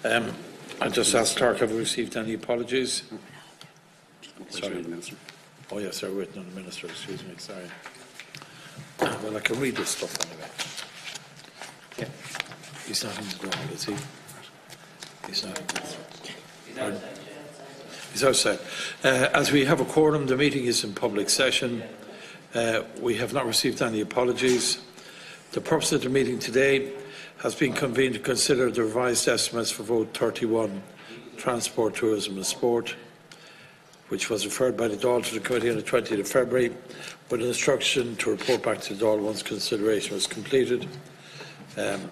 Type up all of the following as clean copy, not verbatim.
I just asked Clerk, have we received any apologies? Sorry. Oh yes, they're written on the Minister, excuse me, sorry. Well, I can read this stuff anyway. Yeah. He's not in the door, is he? He's not in the door. He's outside. As we have a quorum, the meeting is in public session. We have not received any apologies. The purpose of the meeting today has been convened to consider the revised estimates for vote 31, Transport, Tourism and Sport, which was referred by the Dáil to the committee on the 20th of February, with an instruction to report back to the Dáil once consideration was completed. And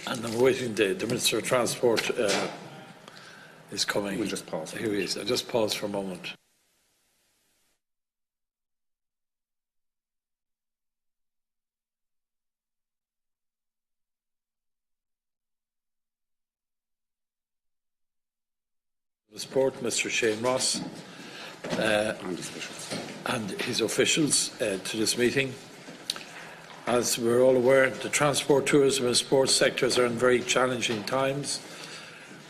I'm waiting. The Minister of Transport is coming. We'll just pause. Here he is. I'll just pause for a moment. The Sport, Mr. Shane Ross, and his officials to this meeting. As we're all aware, the transport, tourism and sports sectors are in very challenging times,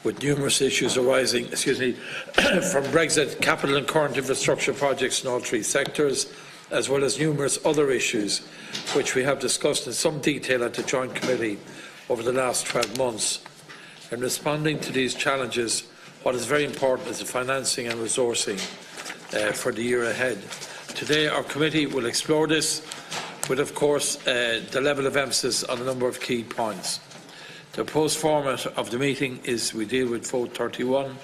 with numerous issues arising from Brexit, capital and current infrastructure projects in all three sectors, as well as numerous other issues which we have discussed in some detail at the Joint Committee over the last 12 months. In responding to these challenges, what is very important is the financing and resourcing for the year ahead. Today our committee will explore this with, of course, the level of emphasis on a number of key points. The proposed format of the meeting is we deal with vote 31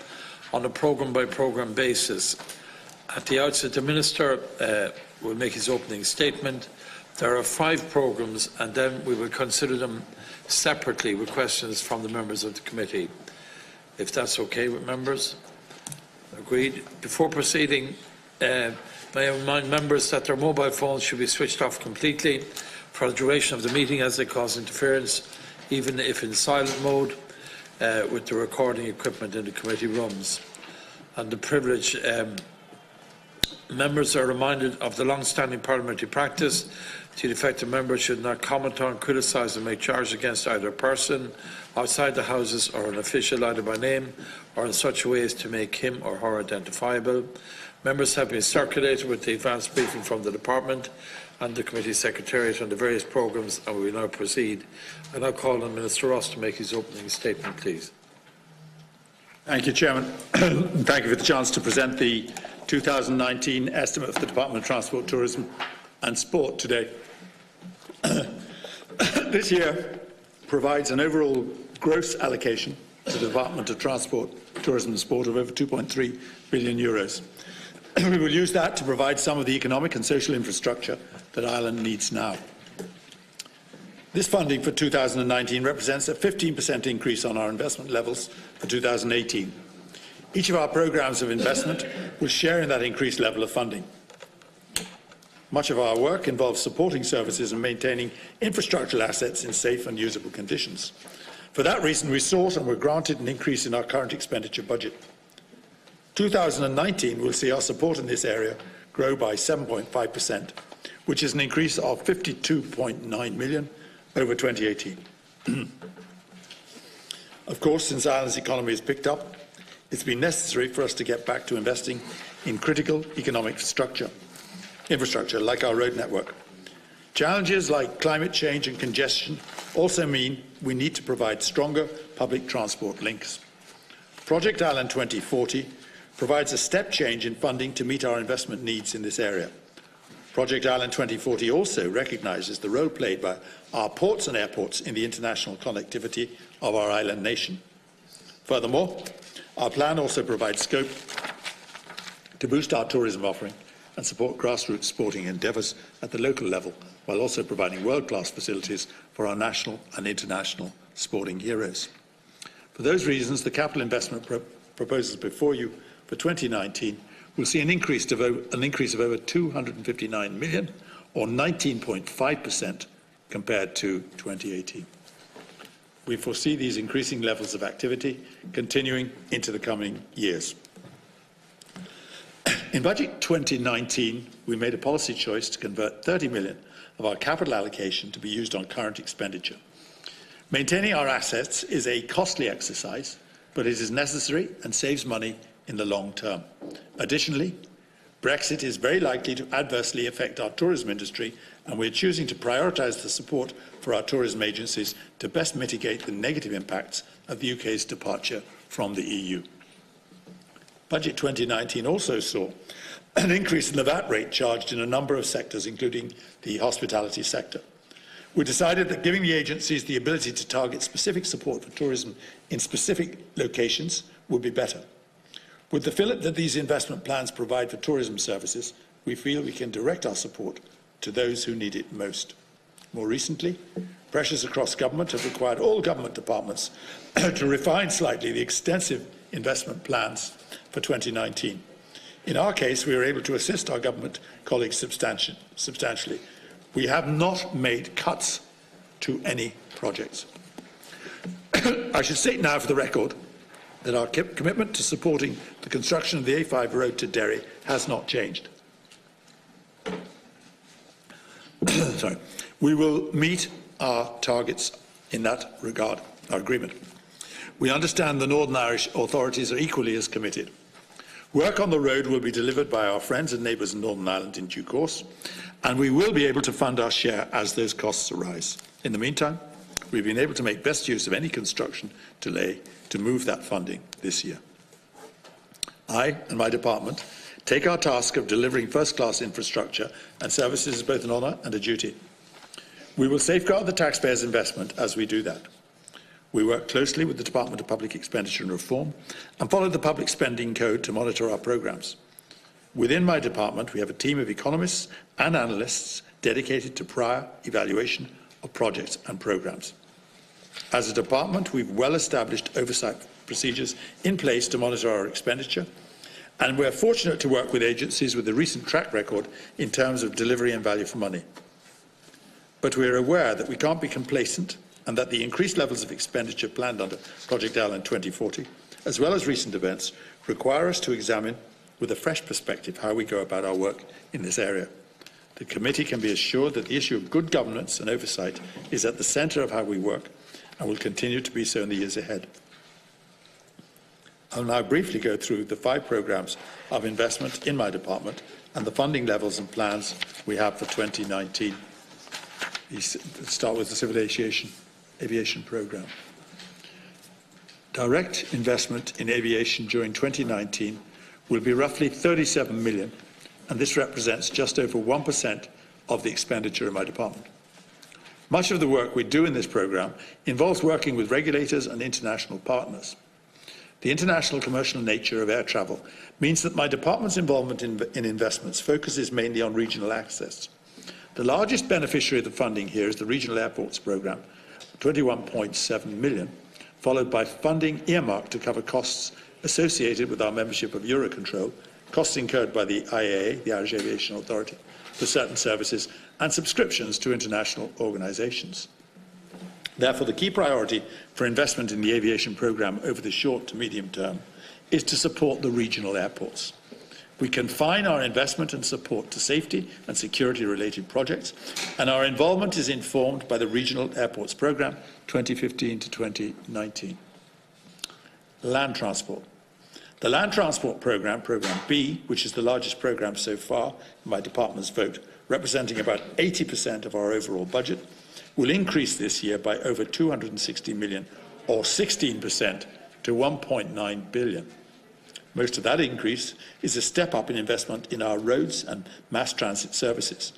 on a programme-by-programme basis. At the outset, the Minister will make his opening statement. There are 5 programmes, and then we will consider them separately with questions from the members of the committee. If that's okay with members. Agreed. Before proceeding, may I remind members that their mobile phones should be switched off completely for the duration of the meeting, as they cause interference, even if in silent mode, with the recording equipment in the committee rooms. And the privilege, members are reminded of the long-standing parliamentary practice to the effect that members should not comment on, criticise or make charges against either person outside the Houses or an official, either by name or in such a way as to make him or her identifiable. Members have been circulated with the advance briefing from the Department and the Committee Secretariat on the various programmes, and we will now proceed. I now call on Minister Ross to make his opening statement, please. Thank you, Chairman. Thank you for the chance to present the 2019 estimate for the Department of Transport, Tourism and Sport today. This year provides an overall gross allocation to the Department of Transport, Tourism and Sport of over €2.3 billion. We will use that to provide some of the economic and social infrastructure that Ireland needs now. This funding for 2019 represents a 15% increase on our investment levels for 2018. Each of our programmes of investment will share in that increased level of funding. Much of our work involves supporting services and maintaining infrastructural assets in safe and usable conditions. For that reason, we sought and were granted an increase in our current expenditure budget. 2019 will see our support in this area grow by 7.5%, which is an increase of €52.9 million over 2018. Of course, since Ireland's economy has picked up, it's been necessary for us to get back to investing in critical economic infrastructure like our road network. Challenges like climate change and congestion also mean we need to provide stronger public transport links. Project Island 2040 provides a step change in funding to meet our investment needs in this area. Project Island 2040 also recognises the role played by our ports and airports in the international connectivity of our island nation. Furthermore, our plan also provides scope to boost our tourism offering and support grassroots sporting endeavours at the local level, while also providing world-class facilities for our national and international sporting heroes. For those reasons, the capital investment proposals before you for 2019 will see an increase of over €259 million, or 19.5% compared to 2018. We foresee these increasing levels of activity continuing into the coming years. In Budget 2019, we made a policy choice to convert 30 million of our capital allocation to be used on current expenditure. Maintaining our assets is a costly exercise, but it is necessary and saves money in the long term. Additionally, Brexit is very likely to adversely affect our tourism industry, and we are choosing to prioritise the support for our tourism agencies to best mitigate the negative impacts of the UK's departure from the EU. Budget 2019 also saw an increase in the VAT rate charged in a number of sectors, including the hospitality sector. We decided that giving the agencies the ability to target specific support for tourism in specific locations would be better. With the fillip that these investment plans provide for tourism services, we feel we can direct our support to those who need it most. More recently, pressures across government have required all government departments to refine slightly the extensive investment plans for 2019. In our case, we were able to assist our government colleagues substantially. We have not made cuts to any projects. I should state now for the record that our commitment to supporting the construction of the A5 road to Derry has not changed. Sorry. We will meet our targets in that regard, our agreement. We understand the Northern Irish authorities are equally as committed. Work on the road will be delivered by our friends and neighbours in Northern Ireland in due course, and we will be able to fund our share as those costs arise. In the meantime, we've been able to make best use of any construction delay to move that funding this year. I and my department take our task of delivering first-class infrastructure and services as both an honour and a duty. We will safeguard the taxpayers' investment as we do that. We work closely with the Department of Public Expenditure and Reform and follow the Public Spending Code to monitor our programmes. Within my department, we have a team of economists and analysts dedicated to prior evaluation of projects and programmes. As a department, we've well-established oversight procedures in place to monitor our expenditure, and we're fortunate to work with agencies with a recent track record in terms of delivery and value for money. But we're aware that we can't be complacent and that the increased levels of expenditure planned under Project Island 2040, as well as recent events, require us to examine with a fresh perspective how we go about our work in this area. The committee can be assured that the issue of good governance and oversight is at the centre of how we work and will continue to be so in the years ahead. I'll now briefly go through the 5 programmes of investment in my department and the funding levels and plans we have for 2019. Let's start with the civil aviation programme. Direct investment in aviation during 2019 will be roughly 37 million, and this represents just over 1% of the expenditure in my department. Much of the work we do in this programme involves working with regulators and international partners. The international commercial nature of air travel means that my department's involvement in investments focuses mainly on regional access. The largest beneficiary of the funding here is the Regional Airports Programme, 21.7 million, followed by funding earmarked to cover costs associated with our membership of Eurocontrol, costs incurred by the IAA, the Irish Aviation Authority, for certain services, and subscriptions to international organisations. Therefore, the key priority for investment in the aviation programme over the short to medium term is to support the regional airports. We confine our investment and support to safety and security-related projects, and our involvement is informed by the Regional Airports Programme 2015 to 2019. Land transport. The Land Transport Programme, Programme B, which is the largest programme so far in my department's vote, representing about 80% of our overall budget, will increase this year by over 260 million, or 16%, to 1.9 billion. Most of that increase is a step up in investment in our roads and mass transit services.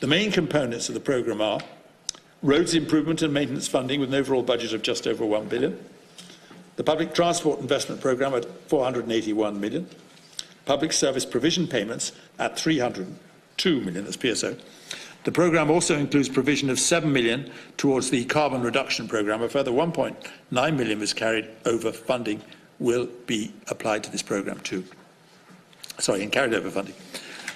The main components of the programme are roads improvement and maintenance funding with an overall budget of just over 1 billion, the Public Transport Investment Programme at 481 million, public service provision payments at 302 million, that's PSO. The programme also includes provision of 7 million towards the carbon reduction programme. A further 1.9 million was carried over funding will be applied to this programme too. And carried over funding.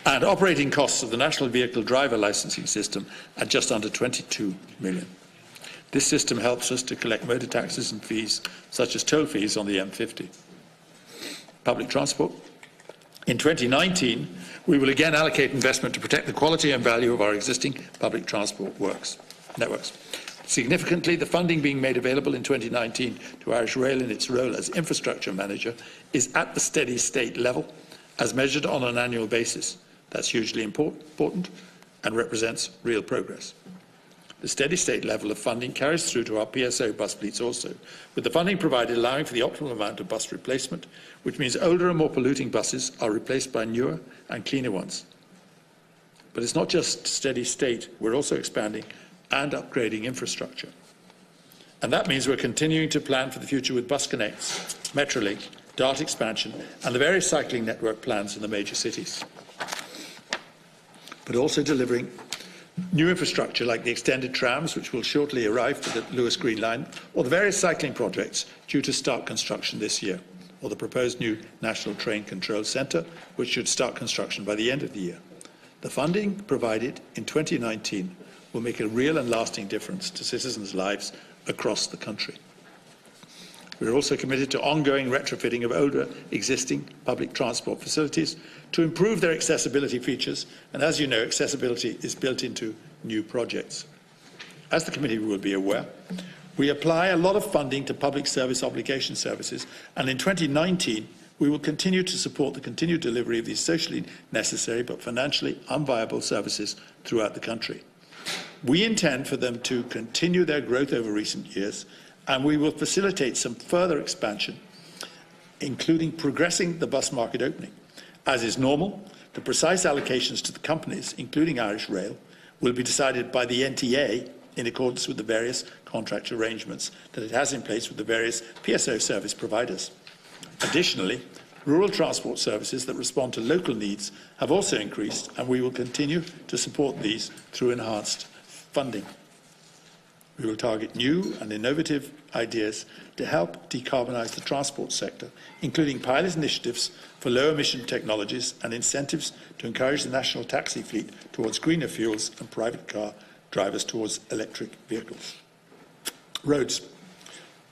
And operating costs of the National Vehicle Driver Licensing System at just under 22 million. This system helps us to collect motor taxes and fees, such as toll fees on the M50. Public transport. In 2019, we will again allocate investment to protect the quality and value of our existing public transport networks. Significantly, the funding being made available in 2019 to Irish Rail in its role as infrastructure manager is at the steady state level, as measured on an annual basis. That's hugely important and represents real progress. The steady state level of funding carries through to our PSO bus fleets also, with the funding provided allowing for the optimal amount of bus replacement, which means older and more polluting buses are replaced by newer and cleaner ones. But it's not just steady state, we're also expanding and upgrading infrastructure. And that means we're continuing to plan for the future with Bus Connects, Metrolink, DART expansion and the various cycling network plans in the major cities. But also delivering new infrastructure like the extended trams, which will shortly arrive for the Lewis Green Line, or the various cycling projects due to start construction this year, or the proposed new National Train Control Centre, which should start construction by the end of the year. The funding provided in 2019 will make a real and lasting difference to citizens' lives across the country. We are also committed to ongoing retrofitting of older existing public transport facilities to improve their accessibility features, and as you know, accessibility is built into new projects. As the committee will be aware, we apply a lot of funding to public service obligation services, and in 2019 we will continue to support the continued delivery of these socially necessary but financially unviable services throughout the country. We intend for them to continue their growth over recent years, and we will facilitate some further expansion, including progressing the bus market opening. As is normal, the precise allocations to the companies, including Irish Rail, will be decided by the NTA in accordance with the various contract arrangements that it has in place with the various PSO service providers. Additionally, rural transport services that respond to local needs have also increased, and we will continue to support these through enhanced funding. We will target new and innovative ideas to help decarbonise the transport sector, including pilot initiatives for low-emission technologies and incentives to encourage the national taxi fleet towards greener fuels and private car drivers towards electric vehicles. Roads.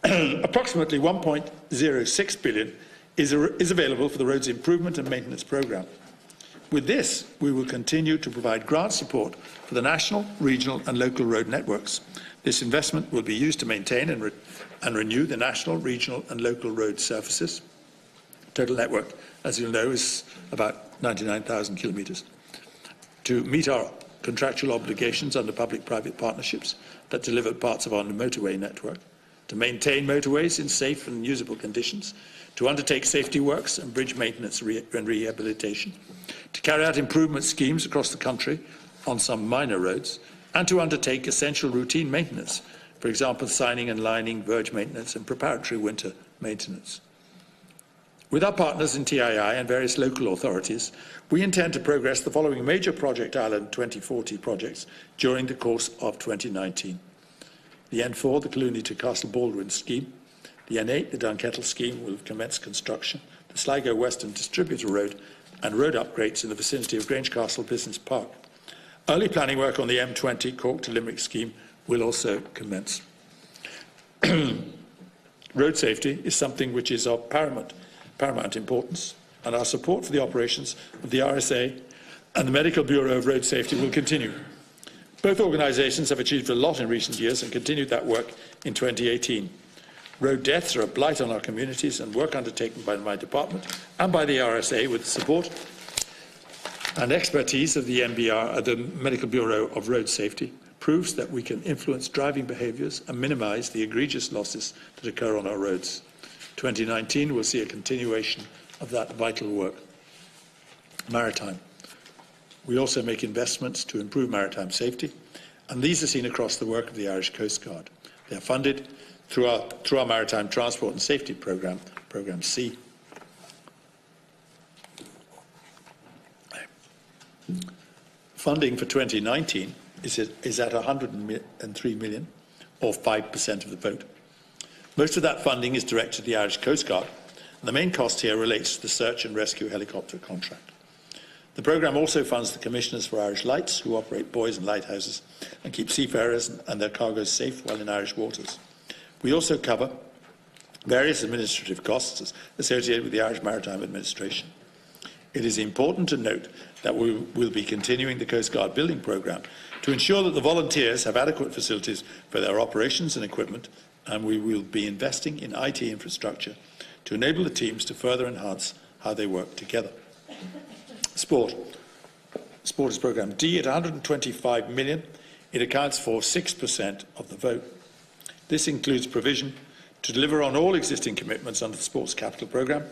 Approximately 1.06 billion is available for the Roads Improvement and Maintenance Programme. With this, we will continue to provide grant support for the national, regional and local road networks. This investment will be used to maintain and renew the national, regional and local road surfaces. Total network, as you'll know, is about 99,000 kilometres. To meet our contractual obligations under public-private partnerships that deliver parts of our motorway network, to maintain motorways in safe and usable conditions, to undertake safety works and bridge maintenance and rehabilitation, to carry out improvement schemes across the country on some minor roads, and to undertake essential routine maintenance, for example, signing and lining, verge maintenance and preparatory winter maintenance. With our partners in TII and various local authorities, we intend to progress the following major Project Ireland 2040 projects during the course of 2019. The N4, the Clooney to Castle Baldwin scheme, the N8, the Dunkettle scheme, will commence construction, the Sligo Western Distributor Road and road upgrades in the vicinity of Grange Castle Business Park. Early planning work on the M20 Cork to Limerick scheme will also commence. Road safety is something which is of paramount importance, and our support for the operations of the RSA and the Medical Bureau of Road Safety will continue. Both organisations have achieved a lot in recent years and continued that work in 2018. Road deaths are a blight on our communities, and work undertaken by my department and by the RSA with the support and expertise of the MBR, the Medical Bureau of Road Safety, proves that we can influence driving behaviours and minimise the egregious losses that occur on our roads. 2019 will see a continuation of that vital work. Maritime. We also make investments to improve maritime safety, and these are seen across the work of the Irish Coast Guard. They are funded through our Maritime Transport and Safety Programme, Programme C. Funding for 2019 is at 103 million, or 5% of the vote. Most of that funding is directed to the Irish Coast Guard, and the main cost here relates to the search and rescue helicopter contract. The programme also funds the Commissioners for Irish Lights, who operate buoys and lighthouses and keep seafarers and their cargoes safe while in Irish waters. We also cover various administrative costs associated with the Irish Maritime Administration. It is important to note that we will be continuing the Coast Guard building programme to ensure that the volunteers have adequate facilities for their operations and equipment, and we will be investing in IT infrastructure to enable the teams to further enhance how they work together. Sport. Sport is programme D at 125 million. It accounts for 6% of the vote. This includes provision to deliver on all existing commitments under the Sports Capital Programme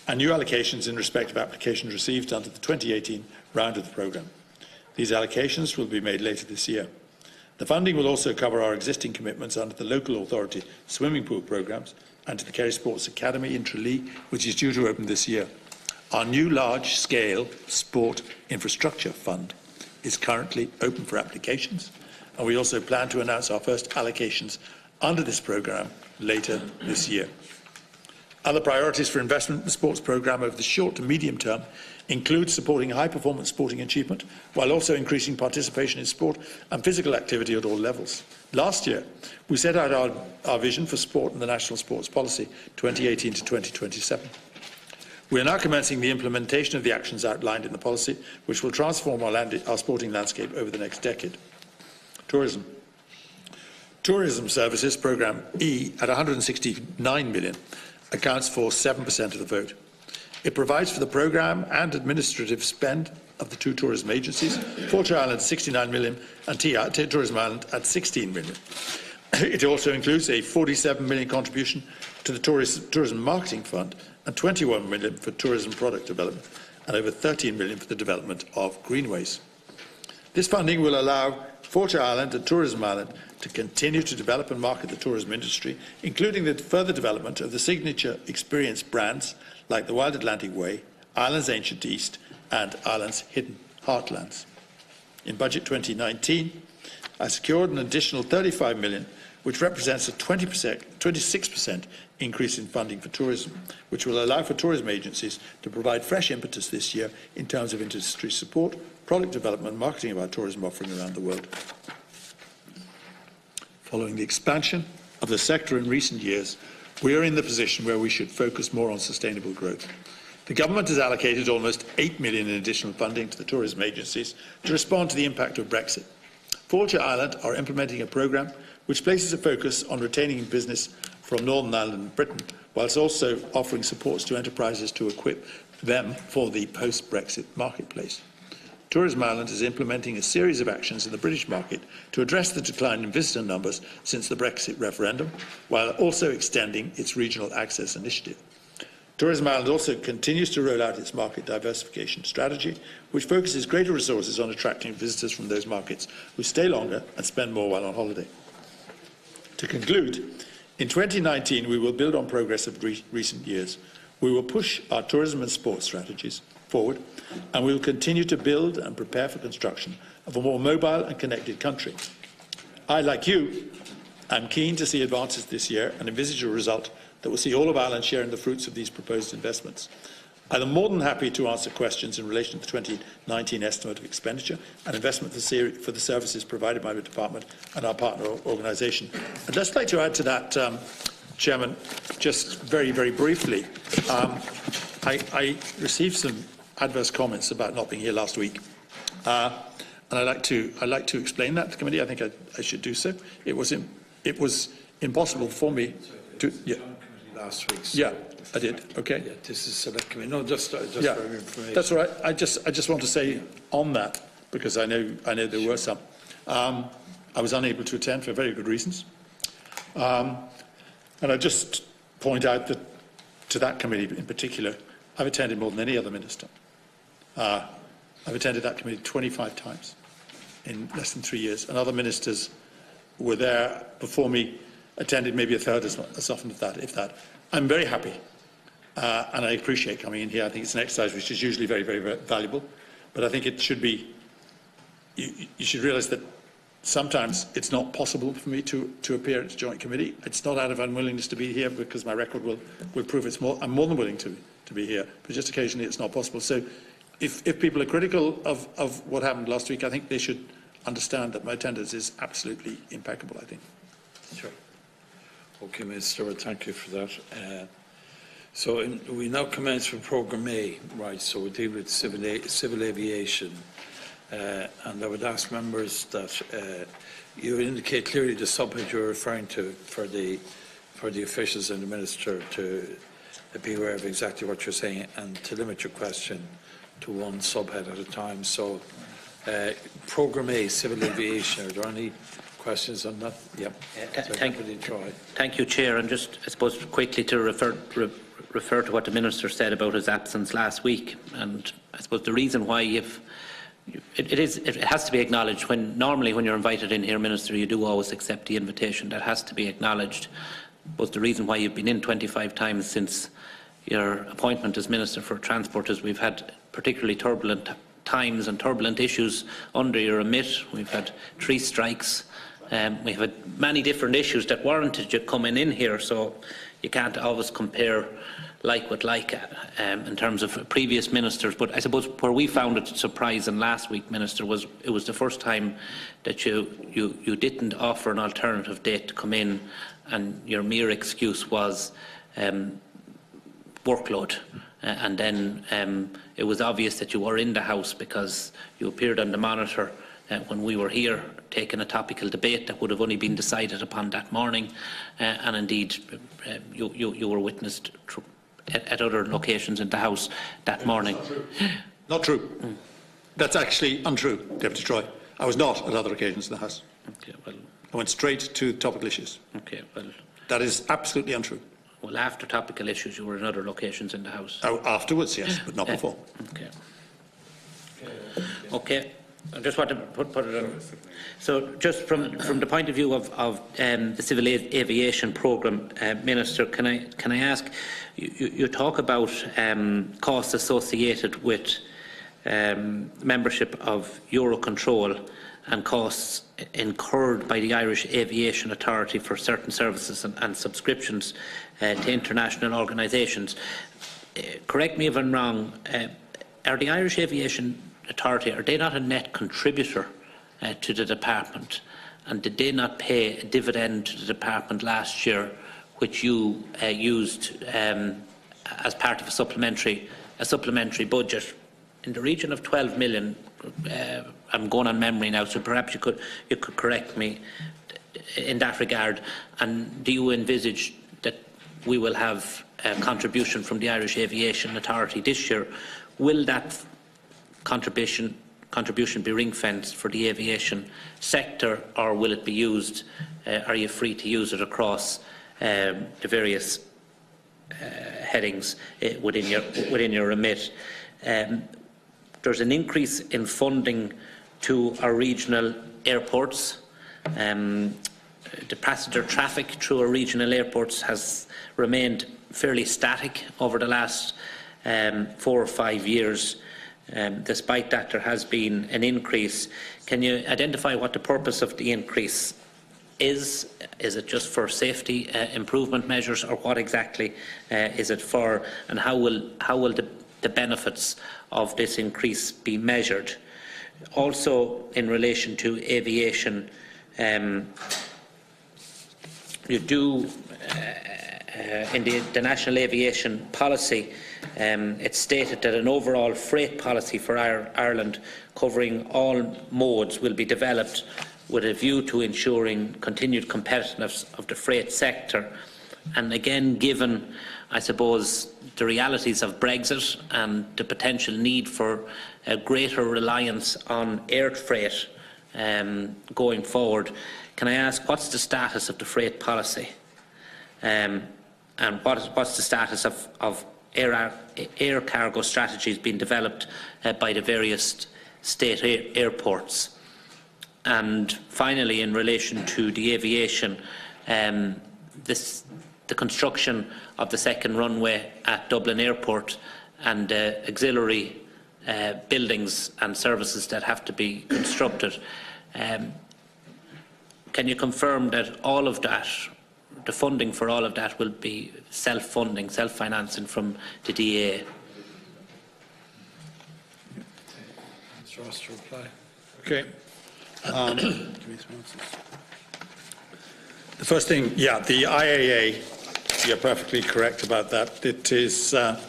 and new allocations in respect of applications received under the 2018 round of the programme. These allocations will be made later this year. The funding will also cover our existing commitments under the local authority swimming pool programmes and to the Kerry Sports Academy in Tralee, which is due to open this year. Our new large-scale sport infrastructure fund is currently open for applications, and we also plan to announce our first allocations under this programme later this year. Other priorities for investment in the sports programme over the short to medium term include supporting high-performance sporting achievement while also increasing participation in sport and physical activity at all levels. Last year, we set out our vision for sport in the National Sports Policy 2018 to 2027. We are now commencing the implementation of the actions outlined in the policy, which will transform our sporting landscape over the next decade. Tourism. Tourism Services Programme E at 169 million accounts for 7% of the vote. It provides for the programme and administrative spend of the two tourism agencies, Fáilte Island 69 million and Tourism Ireland at 16 million. It also includes a 47 million contribution to the Tourism Marketing Fund and 21 million for tourism product development and over 13 million for the development of greenways. This funding will allow Fáilte Island and Tourism Ireland to continue to develop and market the tourism industry, including the further development of the signature experience brands like the Wild Atlantic Way, Ireland's Ancient East and Ireland's Hidden Heartlands. In Budget 2019, I secured an additional 35 million, which represents a 26% increase in funding for tourism, which will allow for tourism agencies to provide fresh impetus this year in terms of industry support, product development and marketing of our tourism offering around the world. Following the expansion of the sector in recent years, we are in the position where we should focus more on sustainable growth. The government has allocated almost 8 million in additional funding to the tourism agencies to respond to the impact of Brexit. Fáilte Island are implementing a programme which places a focus on retaining business from Northern Ireland and Britain, whilst also offering supports to enterprises to equip them for the post-Brexit marketplace. Tourism Ireland is implementing a series of actions in the British market to address the decline in visitor numbers since the Brexit referendum, while also extending its regional access initiative. Tourism Ireland also continues to roll out its market diversification strategy, which focuses greater resources on attracting visitors from those markets who stay longer and spend more while on holiday. To conclude, in 2019 we will build on progress of recent years. We will push our tourism and sports strategies forward, and we will continue to build and prepare for construction of a more mobile and connected country. I, like you, am keen to see advances this year and envisage a result that will see all of Ireland sharing the fruits of these proposed investments. I am more than happy to answer questions in relation to the 2019 estimate of expenditure and investment for the services provided by the Department and our partner organisation. I'd just like to add to that, Chairman, just very, very briefly. I received some adverse comments about not being here last week, and I'd like to explain that to the committee. I think I should do so. It was impossible for me to. Yeah. Last week. So yeah, I did. Okay. Yeah, this is select committee. No, just yeah, for information. That's all right. I just want to say on that, because I know there were some. I was unable to attend for very good reasons, and I just point out that to that committee in particular, I've attended more than any other minister. I've attended that committee 25 times in less than 3 years, and other ministers were there before me, attended maybe a third as often as that, if that. I'm very happy, and I appreciate coming in here. I think it's an exercise which is usually very, very, very valuable, but I think it should be, you should realise that sometimes it's not possible for me to appear at the Joint Committee. It's not out of unwillingness to be here, because my record will prove I'm more than willing to be here, but just occasionally it's not possible. So if people are critical of what happened last week, I think they should understand that my attendance is absolutely impeccable, I think. Sure. Okay, Mr. Stewart, thank you for that. So we now commence with Programme A, right, so we deal with civil aviation. And I would ask members that you indicate clearly the subject you're referring to for the officials and the Minister to be aware of exactly what you're saying and to limit your question to one subhead at a time. So Programme A, civil aviation, are there any questions on that? Yep. Thank you, Chair. And just, I suppose, quickly to refer to what the Minister said about his absence last week. And I suppose the reason why it has to be acknowledged normally when you're invited in here, Minister, you do always accept the invitation. That has to be acknowledged. But the reason why you've been in 25 times since your appointment as Minister for Transport is we've had particularly turbulent times and turbulent issues under your remit. We've had 3 strikes. We've had many different issues that warranted you coming in here, so you can't always compare like with like in terms of previous ministers. But I suppose where we found it surprising last week, Minister, was it was the first time that you didn't offer an alternative date to come in, and your mere excuse was workload. And then it was obvious that you were in the House because you appeared on the monitor when we were here taking a topical debate that would have only been decided upon that morning, and indeed you were witnessed at other locations in the House that morning. Not true. That's actually untrue, Deputy Troy. I was not at other occasions in the House. Okay, well, I went straight to topical issues. Okay, well, that is absolutely untrue. Well, after topical issues, you were in other locations in the House. Oh, afterwards, yes, but not before. Okay. Okay. I just want to put it on. So, just from the point of view of the civil aviation programme, Minister, can I ask? You talk about costs associated with membership of Eurocontrol and costs incurred by the Irish Aviation Authority for certain services and subscriptions to international organisations. Correct me if I'm wrong. Are the Irish Aviation Authority, are they not a net contributor to the department? And did they not pay a dividend to the department last year, which you used as part of a supplementary budget in the region of 12 million? I'm going on memory now, so perhaps you could correct me in that regard. And do you envisage that we will have a contribution from the Irish Aviation Authority this year? Will that contribution be ring-fenced for the aviation sector, or will it be used? Are you free to use it across the various headings within your remit? There's an increase in funding to our regional airports. The passenger traffic through our regional airports has remained fairly static over the last 4 or 5 years. Despite that, there has been an increase. Can you identify what the purpose of the increase is? Is it just for safety improvement measures, or what exactly is it for? And how will the benefits of this increase be measured? Also, in relation to aviation, you do in the National Aviation Policy, it's stated that an overall freight policy for Ireland covering all modes will be developed with a view to ensuring continued competitiveness of the freight sector. And again, given, I suppose, the realities of Brexit and the potential need for a greater reliance on air freight going forward, can I ask what's the status of the freight policy? And what's the status of air cargo strategies being developed by the various state airports? And finally, in relation to the aviation, the construction of the second runway at Dublin Airport and auxiliary buildings and services that have to be constructed. Can you confirm that all of that, the funding for all of that, will be self-funding, self-financing from the DAA? Mr. Ross to reply. Okay. The first thing, yeah, the IAA you're perfectly correct about that. It is a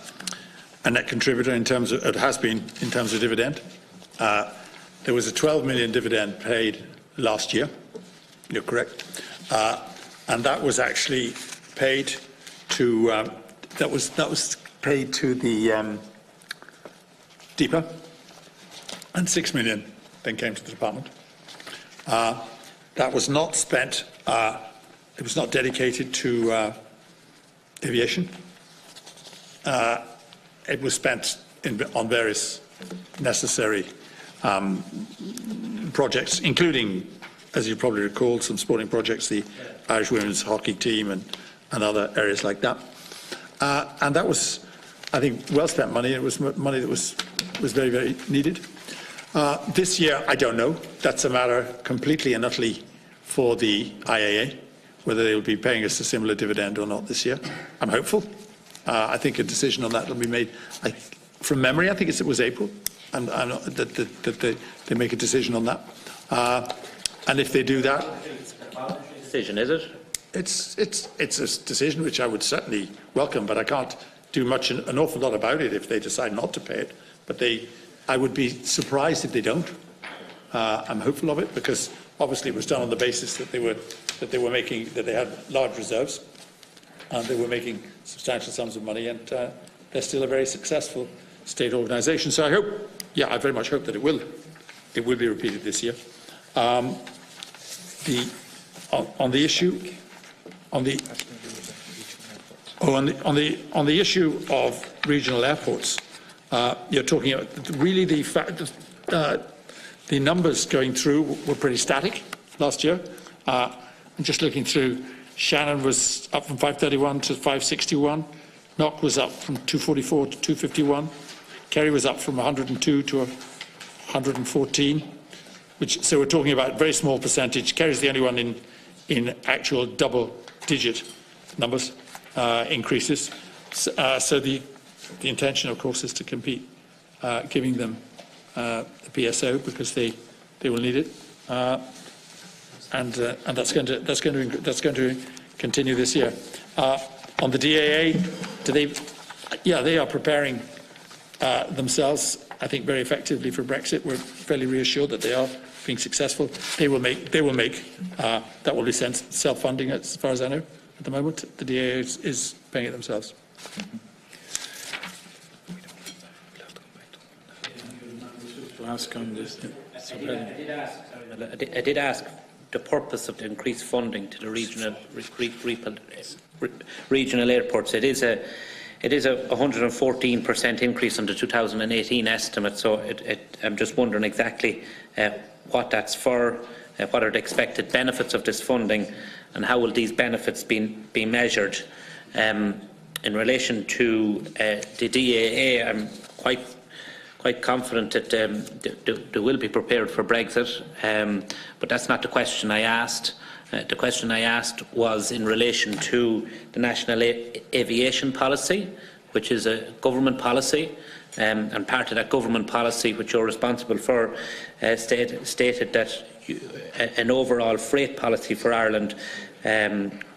net contributor in terms of, it has been in terms of dividend. There was a 12 million dividend paid last year. You're correct, and that was actually paid to that was paid to the DEPA, and 6 million then came to the department. That was not spent. It was not dedicated to aviation. It was spent on various necessary projects, including, as you probably recall, some sporting projects, the Irish women's hockey team and other areas like that. And that was, I think, well spent money. It was money that was very, very needed. This year, I don't know. That's a matter completely and utterly for the IAA, whether they will be paying us a similar dividend or not this year. I'm hopeful. I think a decision on that will be made. From memory, I think it was April, and that they make a decision on that. And if they do that, it's a voluntary decision, is it? It's a decision which I would certainly welcome, but I can't do an awful lot about it if they decide not to pay it. But I would be surprised if they don't. I'm hopeful of it because obviously it was done on the basis that they had large reserves and they were making substantial sums of money, and they're still a very successful state organisation. So I hope, I very much hope that it will be repeated this year. On the issue of regional airports, you're talking about really the fact that the numbers going through were pretty static last year. I'm just looking through. Shannon was up from 531 to 561. Knock was up from 244 to 251. Kerry was up from 102 to 114. So we're talking about a very small percentage. Kerry's the only one in actual double-digit numbers increases. So the intention, of course, is to compete, giving them the PSO because they will need it, and that's going to continue this year. On the DAA, they are preparing themselves, I think, very effectively for Brexit. We're fairly reassured that they are being successful. That will be self-funding, as far as I know at the moment. The DAA is paying it themselves. I did ask the purpose of the increased funding to the regional airports. It is a 114% increase on the 2018 estimate. So I'm just wondering exactly what that's for, what are the expected benefits of this funding, and how will these benefits be measured. In relation to the DAA, I'm quite confident that they will be prepared for Brexit, but that's not the question I asked. The question I asked was in relation to the National Aviation Policy, which is a government policy, and part of that government policy, which you're responsible for, stated that an overall freight policy for Ireland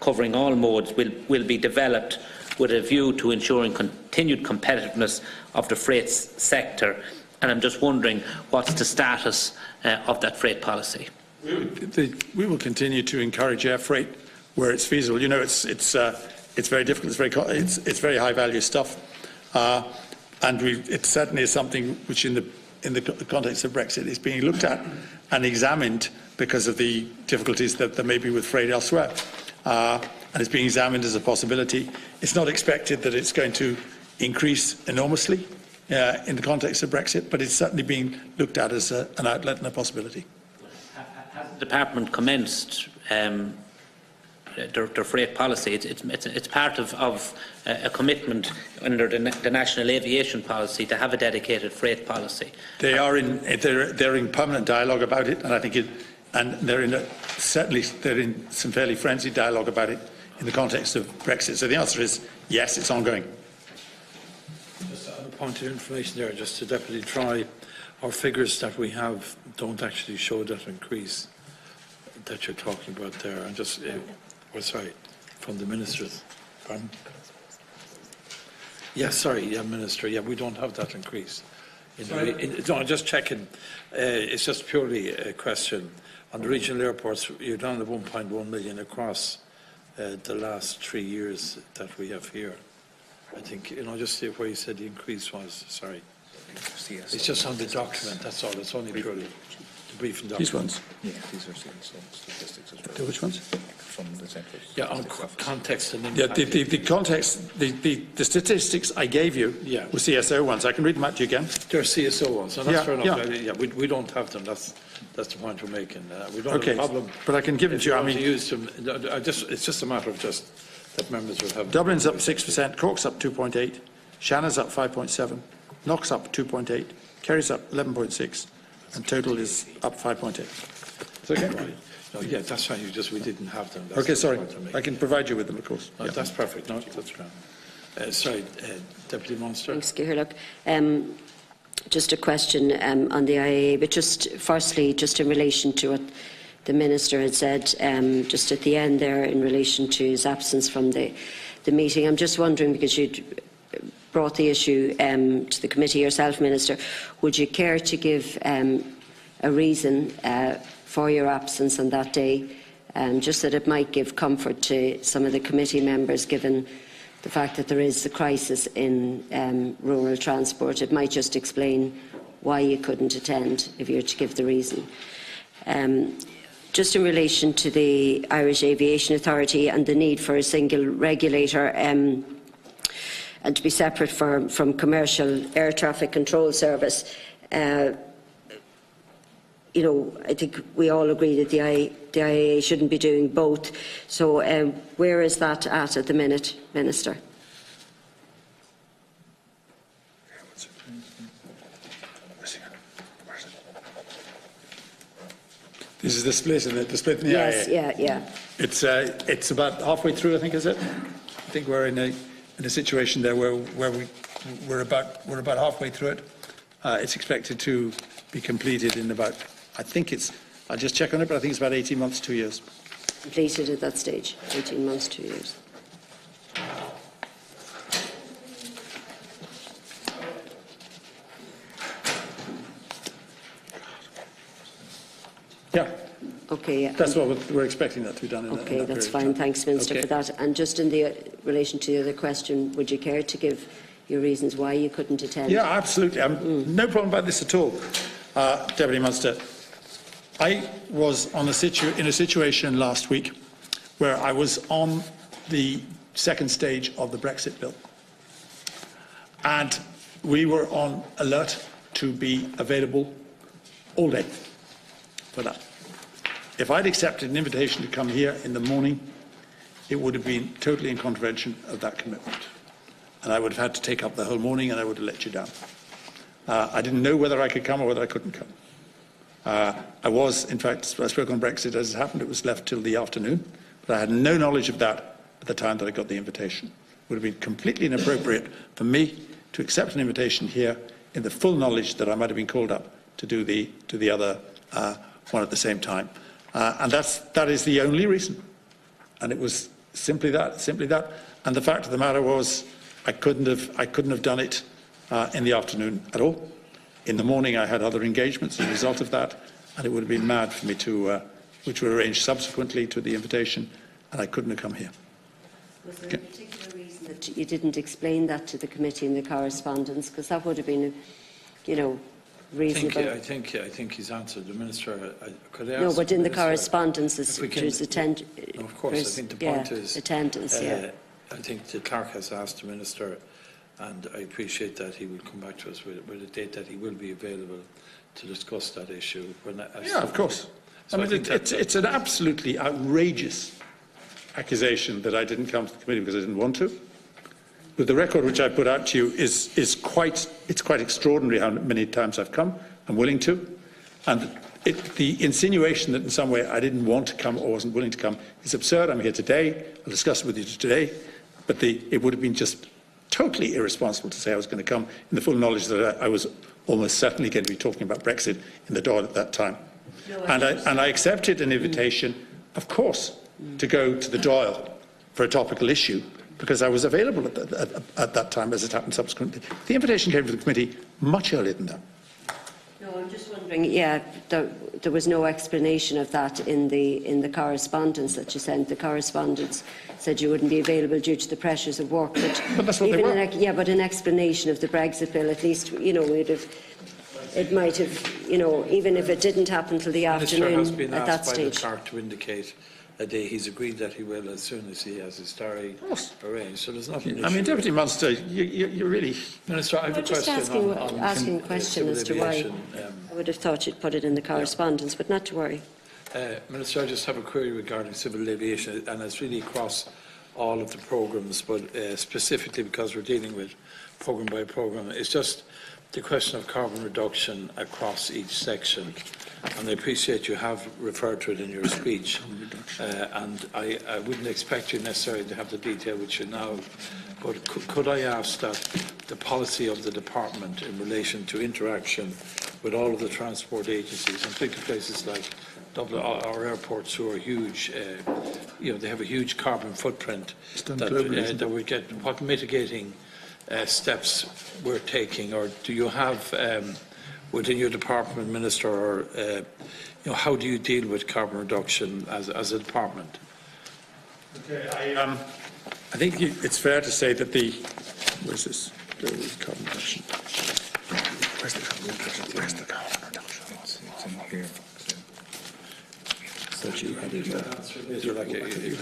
covering all modes will be developed with a view to ensuring continued competitiveness of the freight sector. And I'm just wondering, what's the status of that freight policy? We will continue to encourage air freight where it's feasible. You know, it's very difficult. It's very high value stuff, and it certainly is something which, in the context of Brexit, is being looked at and examined because of the difficulties that there may be with freight elsewhere. And it's being examined as a possibility. It's not expected that it's going to increase enormously in the context of Brexit, but it's certainly being looked at as an outlet and a possibility. Has the department commenced their freight policy? It's part of a commitment under the National Aviation Policy to have a dedicated freight policy. They're in permanent dialogue about it, and I think they're in some fairly frenzied dialogue about it in the context of Brexit. So the answer is yes, it's ongoing. Just a point of information there, just to definitely try. Our figures that we have don't actually show that increase that you're talking about there. And just, sorry, from the ministers. Pardon? Yeah, sorry, yeah, Minister, yeah, we don't have that increase. No, I'm just checking. It's just purely a question. On the regional airports, you're down to 1.1 million across the last 3 years that we have here. I think, just see where you said the increase was, sorry. It's just on the document, that's all. It's only purely the briefing document. These ones? Yeah, these are statistics as well. Which ones? From the central. Yeah, on context and Yeah, impact. the context, the statistics I gave you were CSO ones. I can read them out to you again. They're CSO ones, and that's Yeah, fair enough. yeah. Yeah, we don't have them. That's the point we're making. We don't have a problem. But I can give it to you. I To mean, use them, it's just a matter of just that members will have. Dublin's up 6%, Cork's up 2.8, Shannon's up 5.7, Knock's up 2.8, Kerry's up 11.6, and total is up 5.8. It's okay. Right. No, yeah, that's fine. We didn't have them. That's Okay, the sorry. point I'm making. I can provide you with them, of course. No, that's perfect. No, that's grand. Sorry, Deputy Munster. Thanks, Ciarán. Just a question on the IAA, but just firstly, just in relation to what the Minister had said just at the end there in relation to his absence from the meeting. I'm just wondering, because you'd brought the issue to the committee yourself, Minister, would you care to give a reason for your absence on that day, just that it might give comfort to some of the committee members, given the fact that there is a crisis in rural transport? It might just explain why you couldn't attend, if you were to give the reason. Just in relation to the Irish Aviation Authority and the need for a single regulator and to be separate from commercial air traffic control service, I think we all agree that the IAA shouldn't be doing both. So where is that at the minute, Minister? This is the split, isn't it? The split in the Yes, IAA. yeah. It's about halfway through, I think, is it? I think we're in a situation there where we're about halfway through it. It's expected to be completed in about, I think it's, I'll just check on it, but I think it's about 18 months, 2 years. Completed at that stage, 18 months, 2 years. Yeah, Okay, yeah. that's what we're expecting that to be done in Okay, that that's period of fine. time. Thanks, Minister, Okay. for that. And just in the relation to the other question, would you care to give your reasons why you couldn't attend? Yeah, absolutely. No problem about this at all, Deputy Munster. I was in a situation last week where I was on the second stage of the Brexit bill, and we were on alert to be available all day for that. If I'd accepted an invitation to come here in the morning, it would have been totally in contravention of that commitment. And I would have had to take up the whole morning, and I would have let you down. I didn't know whether I could come or whether I couldn't come. I was, in fact, I spoke on Brexit as it happened. It was left till the afternoon. But I had no knowledge of that at the time that I got the invitation. It would have been completely inappropriate for me to accept an invitation here in the full knowledge that I might have been called up to do the other one at the same time. And that is the only reason. And it was simply that. And the fact of the matter was, I couldn't have done it in the afternoon at all. In the morning, I had other engagements as a result of that, and it would have been mad for me to, which were arranged subsequently to the invitation, and I couldn't have come here. Was there a particular reason that you didn't explain that to the committee in the correspondence? Because that would have been, reasonable. I think he's answered. The Minister, could I ask? No, but in the Minister, correspondence, if we can- there's attend. No, of course, I think the point is attendance. Yeah. I think the clerk has asked the Minister, and I appreciate that he will come back to us with a date that he will be available to discuss that issue. Yeah, of course. So I mean, it's an absolutely outrageous accusation that I didn't come to the committee because I didn't want to. But the record which I put out to you is quite extraordinary how many times I've come. I'm willing to. And the insinuation that in some way I didn't want to come or wasn't willing to come is absurd. I'm here today. I'll discuss it with you today. But it would have been just totally irresponsible to say I was going to come in the full knowledge that I was almost certainly going to be talking about Brexit in the Dáil at that time. No, and I accepted an invitation, of course, to go to the Dáil for a topical issue, because I was available at that time, as it happened subsequently. The invitation came to the committee much earlier than that. No, I'm just wondering, yeah, there was no explanation of that in the correspondence that you sent. The correspondence said you wouldn't be available due to the pressures of work. But that's what they were. Yeah, but an explanation of the Brexit bill, at least, you know, it might have, you know, even if it didn't happen till the afternoon has been at that asked by the stage. clerk to indicate a day. He's agreed that he will as soon as he has his diary arranged. So there's nothing. I mean, Deputy Munster, you really. Minister, I have a just question asking a question as to why. aviation. I would have thought you'd put it in the correspondence, but not to worry. Minister, I just have a query regarding civil aviation, and it's really across all of the programmes, but specifically because we're dealing with programme by programme. It's just the question of carbon reduction across each section. And I appreciate you have referred to it in your speech, and I wouldn't expect you necessarily to have the detail which you now, but could I ask that the policy of the department in relation to interaction with all of the transport agencies, and particularly places like Dublin, our airports who are huge, you know, they have a huge carbon footprint, that we get what mitigating steps we're taking, or do you have within your department, Minister, or you know, how do you deal with carbon reduction as a department? Okay, I think it's fair to say that the where's this? The carbon reduction. Where's the carbon reduction? Where's the carbon reduction? It's in here. That you had it. If you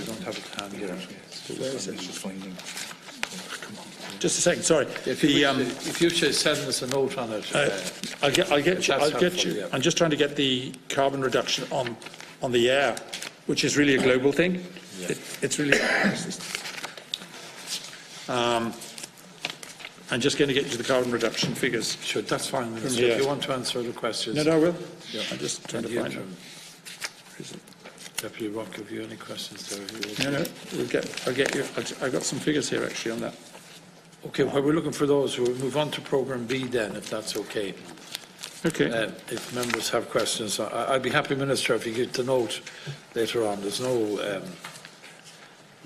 don't have it handy, Where is it? Just finding. Just a second. Sorry. if you should send us a note on it. I'll get you. Yeah. I'm just trying to get the carbon reduction on the air, which is really a global thing. Yeah. It's really. I'm just going to get you the carbon reduction figures. Sure, that's fine, Minister. If you want to answer the questions. No, I will. Yeah, I'm just trying to find them. Deputy Rock, have you any questions there? No, I'll get you. I've got some figures here actually on that. Okay, while we're looking for those, we'll move on to programme B then, if that's okay. Okay. If members have questions, I'd be happy, Minister, if you get the note later on. There's no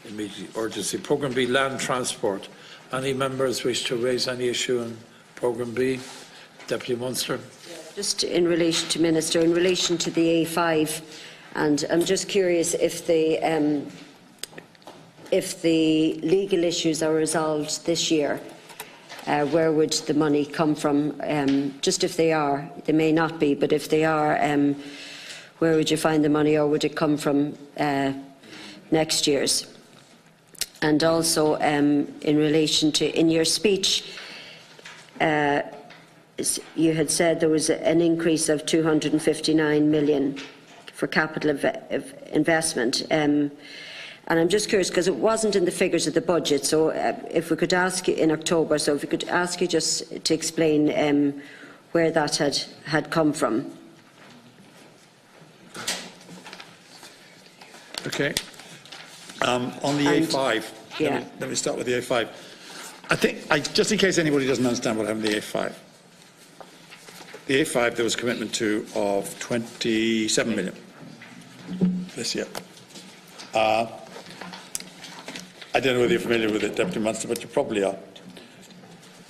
immediate urgency. Programme B, land transport. Any members wish to raise any issue on programme B? Deputy Munster. Just in relation to Minister, in relation to the A5, and I'm just curious if the legal issues are resolved this year, where would the money come from? Just if they are, they may not be, but if they are, where would you find the money, or would it come from next year's? And also, in relation to, in your speech, you had said there was an increase of 259 million for capital investment. And I'm just curious, because it wasn't in the figures of the budget, so if we could ask you in October, so if we could ask you just to explain where that had come from. Okay. On the A5, yeah. let me start with the A5. I think, just in case anybody doesn't understand what happened to the A5, there was a commitment to of 27 million this year. I don't know whether you're familiar with it, Deputy Munster, but you probably are.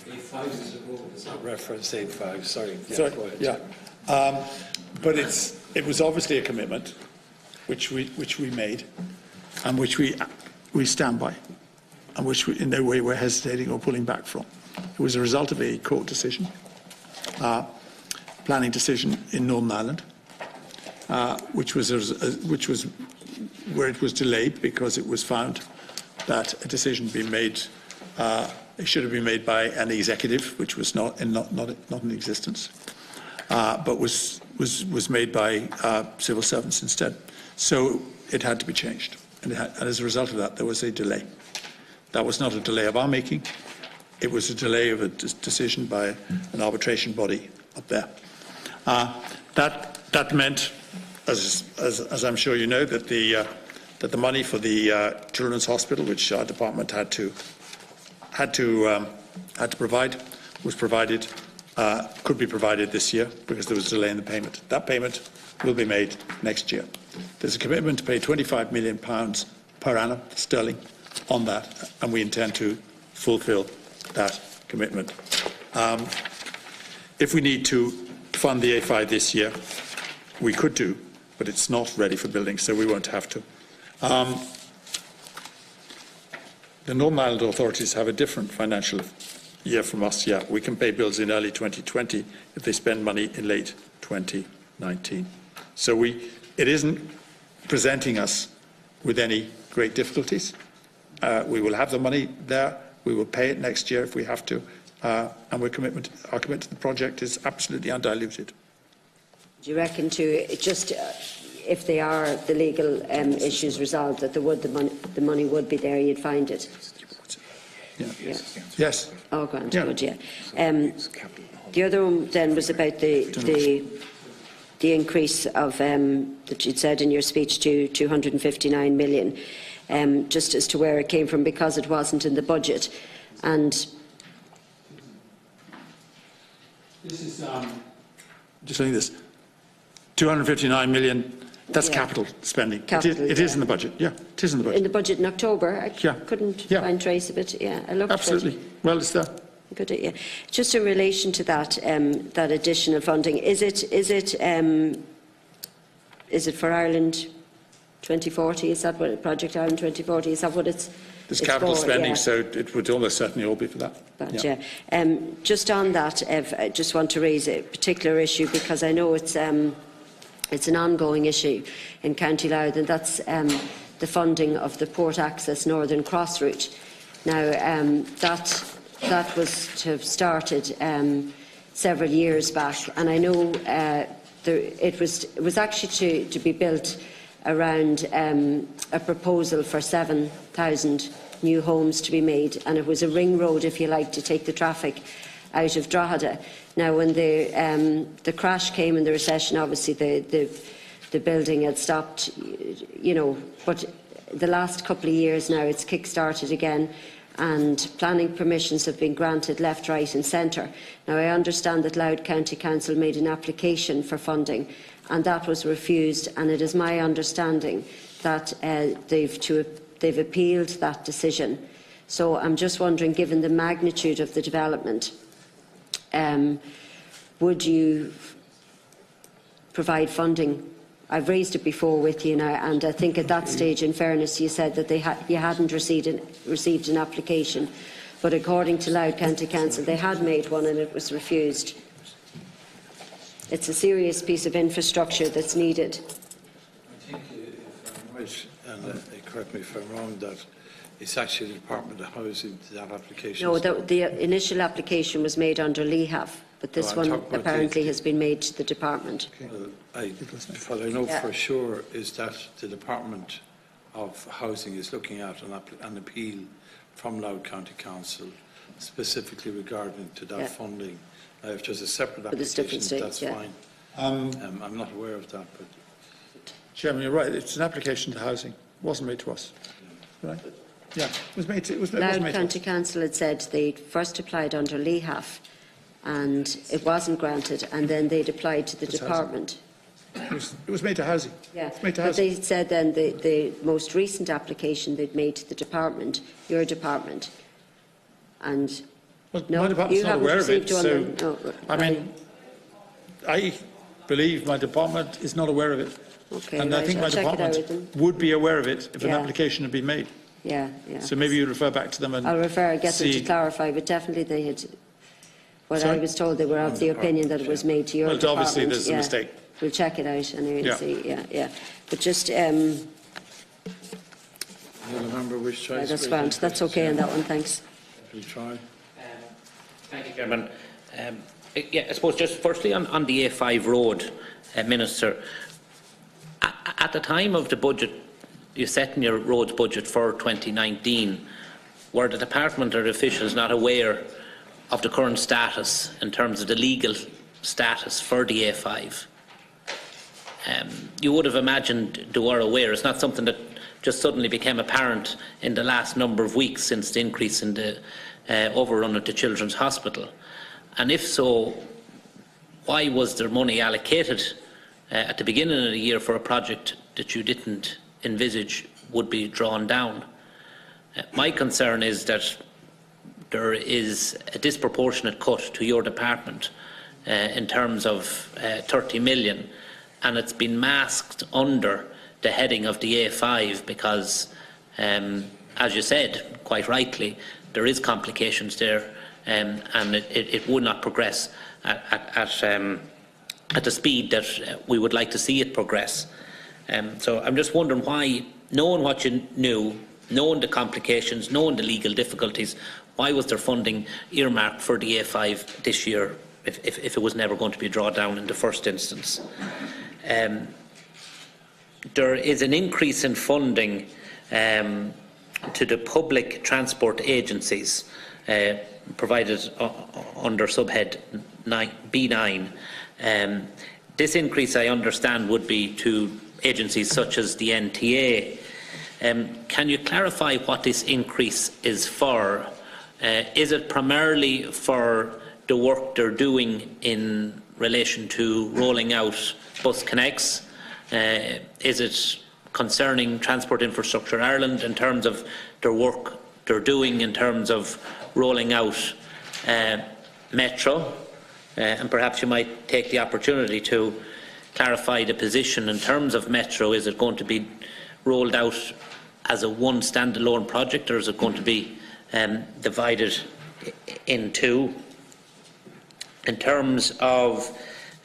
A5 is a rule, it's not reference A5, sorry. Yeah, Sorry, go ahead. yeah. But it was obviously a commitment which we made and which we stand by and which we, in no way we're hesitating or pulling back from. It was a result of a court decision, planning decision in Northern Ireland, which was where it was delayed because it was found that a decision being made it should have been made by an executive, which was not in existence, but was made by civil servants instead. So it had to be changed, and as a result of that, there was a delay. That was not a delay of our making; it was a delay of a decision by an arbitration body up there. That meant, as I'm sure you know, that the money for the Children's Hospital, which our department had to provide, was provided, could be provided this year because there was a delay in the payment. That payment will be made next year. There's a commitment to pay £25 million per annum, sterling, on that, and we intend to fulfil that commitment. If we need to fund the A5 this year, we could do, but it's not ready for building, so we won't have to. The Northern Ireland authorities have a different financial year from us. Yeah, we can pay bills in early 2020 if they spend money in late 2019. So it isn't presenting us with any great difficulties. We will have the money there. We will pay it next year if we have to. And our commitment to the project is absolutely undiluted. Do you reckon if they are the legal issues resolved, that the money would be there, you'd find it? Yeah. Yeah. Yes. Oh, grand, Yeah. good, yeah. The other one then was about the increase of that you'd said in your speech to 259 million, just as to where it came from, because it wasn't in the budget. And this is just saying this. 259 million. That's capital spending. It is in the budget. Yeah, it is in the budget. in the budget in October, I couldn't find trace of it. Yeah, I looked Absolutely. for it. Well, it's there. Good, yeah. Just in relation to that, that additional funding, is it for Ireland 2040? Is that what Project Ireland 2040? Is that what it's? There's capital spending, yeah. so it would almost certainly all be for that. But, yeah. Just on that, Ev, I just want to raise a particular issue, because I know it's an ongoing issue in County Louth, and that's the funding of the Port Access Northern Cross route. Now, that was to have started several years back, and I know it was actually to be built around a proposal for 7,000 new homes to be made, and it was a ring road, if you like, to take the traffic out of Drogheda. Now, when the crash came in the recession, obviously the building had stopped, but the last couple of years now it's kick-started again, and planning permissions have been granted left, right and centre. Now, I understand that Louth County Council made an application for funding, and that was refused, and it is my understanding that they've appealed that decision. So I'm just wondering, given the magnitude of the development, would you provide funding? I've raised it before with you now, and I think at that stage, in fairness, you said that you hadn't received an application, but according to Louth County Council, they had made one and it was refused. It's a serious piece of infrastructure that's needed. I think, if I'm right, and correct me if I'm wrong, that it's actually the Department of Housing that application. No, the initial application was made under LEHAF, but this one apparently has been made to the department. Well, what I know for sure is that the Department of Housing is looking at an appeal from Louth County Council specifically regarding to that funding. If there's a separate application, that's fine. I'm not aware of that. But Chairman, you're right. It's an application to housing. It wasn't made to us. Right? Yeah, it was made to us. Louth County Council had said they first applied under LEHAF and it wasn't granted, and then they'd applied to the department. It was made to housing. Yeah, made to but housing. they said then the most recent application they'd made to the department, your department, and Well, no, my department's you not haven't aware of it, received one. so Then. No, I mean, I believe my department is not aware of it, okay, and right. I think I'll my check it out with department them. would be aware of it if an Yeah. application had been made. Yeah. So maybe you'd refer back to them and I'll get them to see. clarify, but definitely they had. Well, Sorry? I was told they were of the opinion that it was made to your department. Well, obviously there's a mistake. We'll check it out anyway and see. Yeah. But just, you'll remember which choice. that's grand. That's okay on that one. Thanks. We'll try. Thank you, Chairman. I suppose just firstly on the A5 road, Minister, at the time of the budget, you set in your roads budget for 2019, were the department or officials not aware of the current status in terms of the legal status for the A5? You would have imagined they were aware. It's not something that just suddenly became apparent in the last number of weeks since the increase in the overrun at the Children's Hospital. And if so, why was there money allocated at the beginning of the year for a project that you didn't envisage would be drawn down? My concern is that there is a disproportionate cut to your department in terms of 30 million, and it's been masked under the heading of the A5 because, as you said, quite rightly, there is complications there, and it would not progress at the speed that we would like to see it progress. So I'm just wondering why, knowing what you knew, knowing the complications, knowing the legal difficulties, why was there funding earmarked for the A5 this year if it was never going to be drawn down in the first instance? There is an increase in funding to the public transport agencies provided under subhead B9. This increase, I understand, would be to agencies such as the NTA. Can you clarify what this increase is for? Is it primarily for the work they're doing in relation to rolling out bus connects? Is it concerning Transport Infrastructure Ireland in terms of their work they're doing in terms of rolling out Metro? And perhaps you might take the opportunity to clarify the position in terms of Metro. Is it going to be rolled out as a one standalone project, or is it going to be divided in two? In terms of,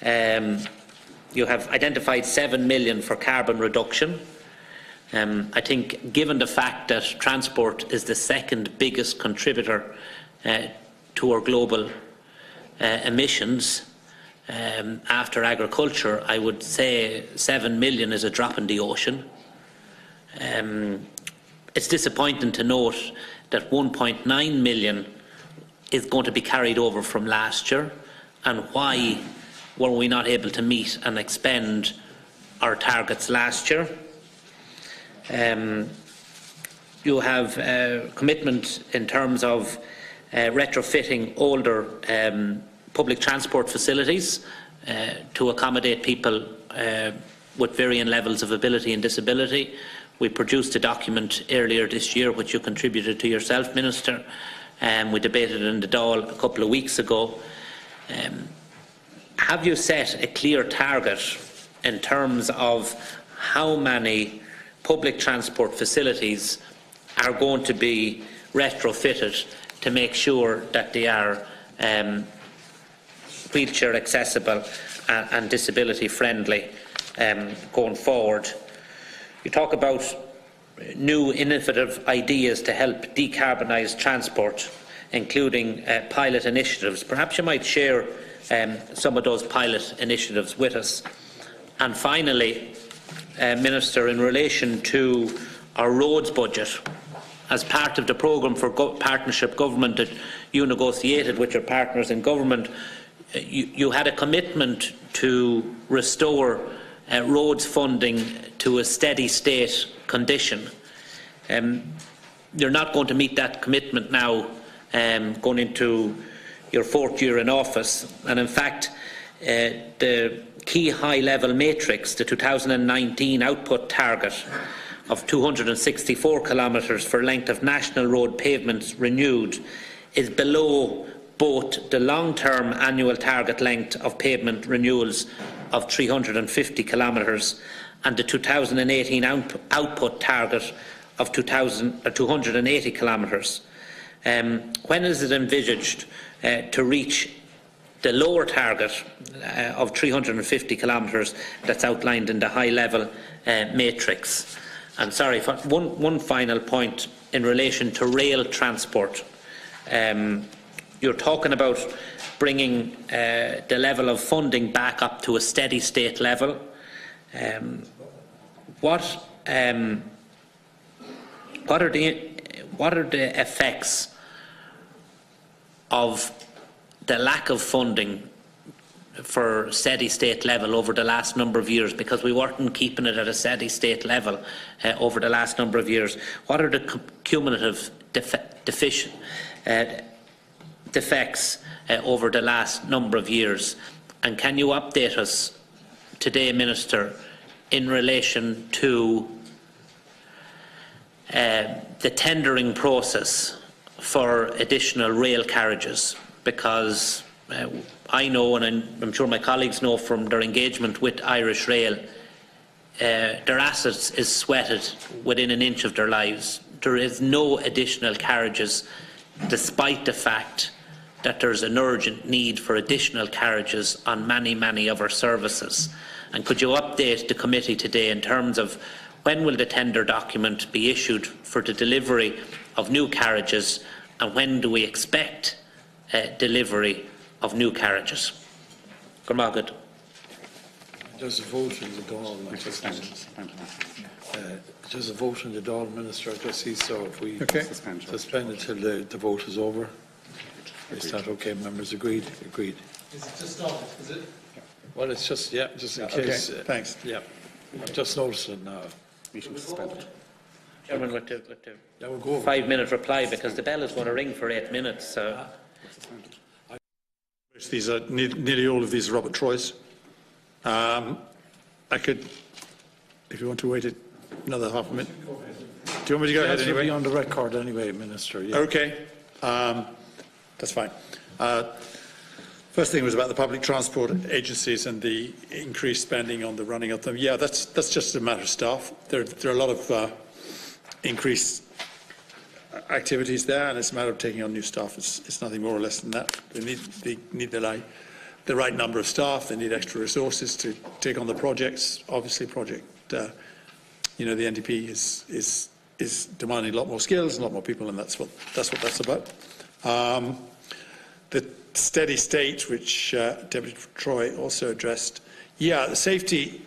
you have identified 7 million for carbon reduction. I think, given the fact that transport is the second biggest contributor to our global emissions after agriculture, I would say 7 million is a drop in the ocean. It's disappointing to note that 1.9 million is going to be carried over from last year, and why were we not able to meet and expend our targets last year? You have a commitment in terms of retrofitting older public transport facilities to accommodate people with varying levels of ability and disability. We produced a document earlier this year which you contributed to yourself, Minister, and we debated it in the Dáil a couple of weeks ago. Have you set a clear target in terms of how many public transport facilities are going to be retrofitted to make sure that they are wheelchair accessible and disability friendly going forward? You talk about new innovative ideas to help decarbonise transport, including pilot initiatives. Perhaps you might share some of those pilot initiatives with us. And finally, Minister, in relation to our roads budget, as part of the programme for partnership government that you negotiated with your partners in government, you had a commitment to restore roads funding to a steady state condition. You're not going to meet that commitment now going into your fourth year in office, and in fact the key high level matrix, the 2019 output target of 264 kilometres for length of national road pavements renewed is below both the long-term annual target length of pavement renewals of 350 kilometres and the 2018 output target of 280 kilometres. When is it envisaged to reach the lower target of 350 kilometres that's outlined in the high-level matrix? And sorry, one final point in relation to rail transport. You're talking about bringing the level of funding back up to a steady state level. What are the effects of the lack of funding for steady state level over the last number of years, because we weren't keeping it at a steady state level over the last number of years? What are the cumulative defects over the last number of years? And can you update us today, Minister, in relation to the tendering process for additional rail carriages, because I know, and I'm sure my colleagues know from their engagement with Irish Rail, their assets is sweated within an inch of their lives. There is no additional carriages, despite the fact that there's an urgent need for additional carriages on many of our services. And could you update the committee today in terms of when will the tender document be issued for the delivery of new carriages, and when do we expect delivery of new carriages? Gormagat. There's a vote in the Dáil. There's a vote in the Dáil, Minister. I just see, so if we suspend until the vote is over. Is that okay? Members agreed? Agreed. Is it just started, is it? Well, it's just, yeah, just in case. Okay, thanks. Yeah. I've just noticed it now. Meeting suspended. Chairman, with the Yeah, we'll go over. 5-minute reply, because the bell is going to ring for 8 minutes. So. These are nearly all of these are Robert Troy's. I could, if you want to wait another half a minute. Do you want me to go ahead It has to anyway? be on the record anyway, Minister. Yeah. Okay, that's fine. First thing was about the public transport agencies and the increased spending on the running of them. Yeah, that's just a matter of staff. There are a lot of increased activities there, and it's a matter of taking on new staff. It's nothing more or less than that. They need the right number of staff. They need extra resources to take on the projects. Obviously, the NDP is demanding a lot more skills and a lot more people, and that's what that's about. The steady state, which Deputy Troy also addressed, yeah, the safety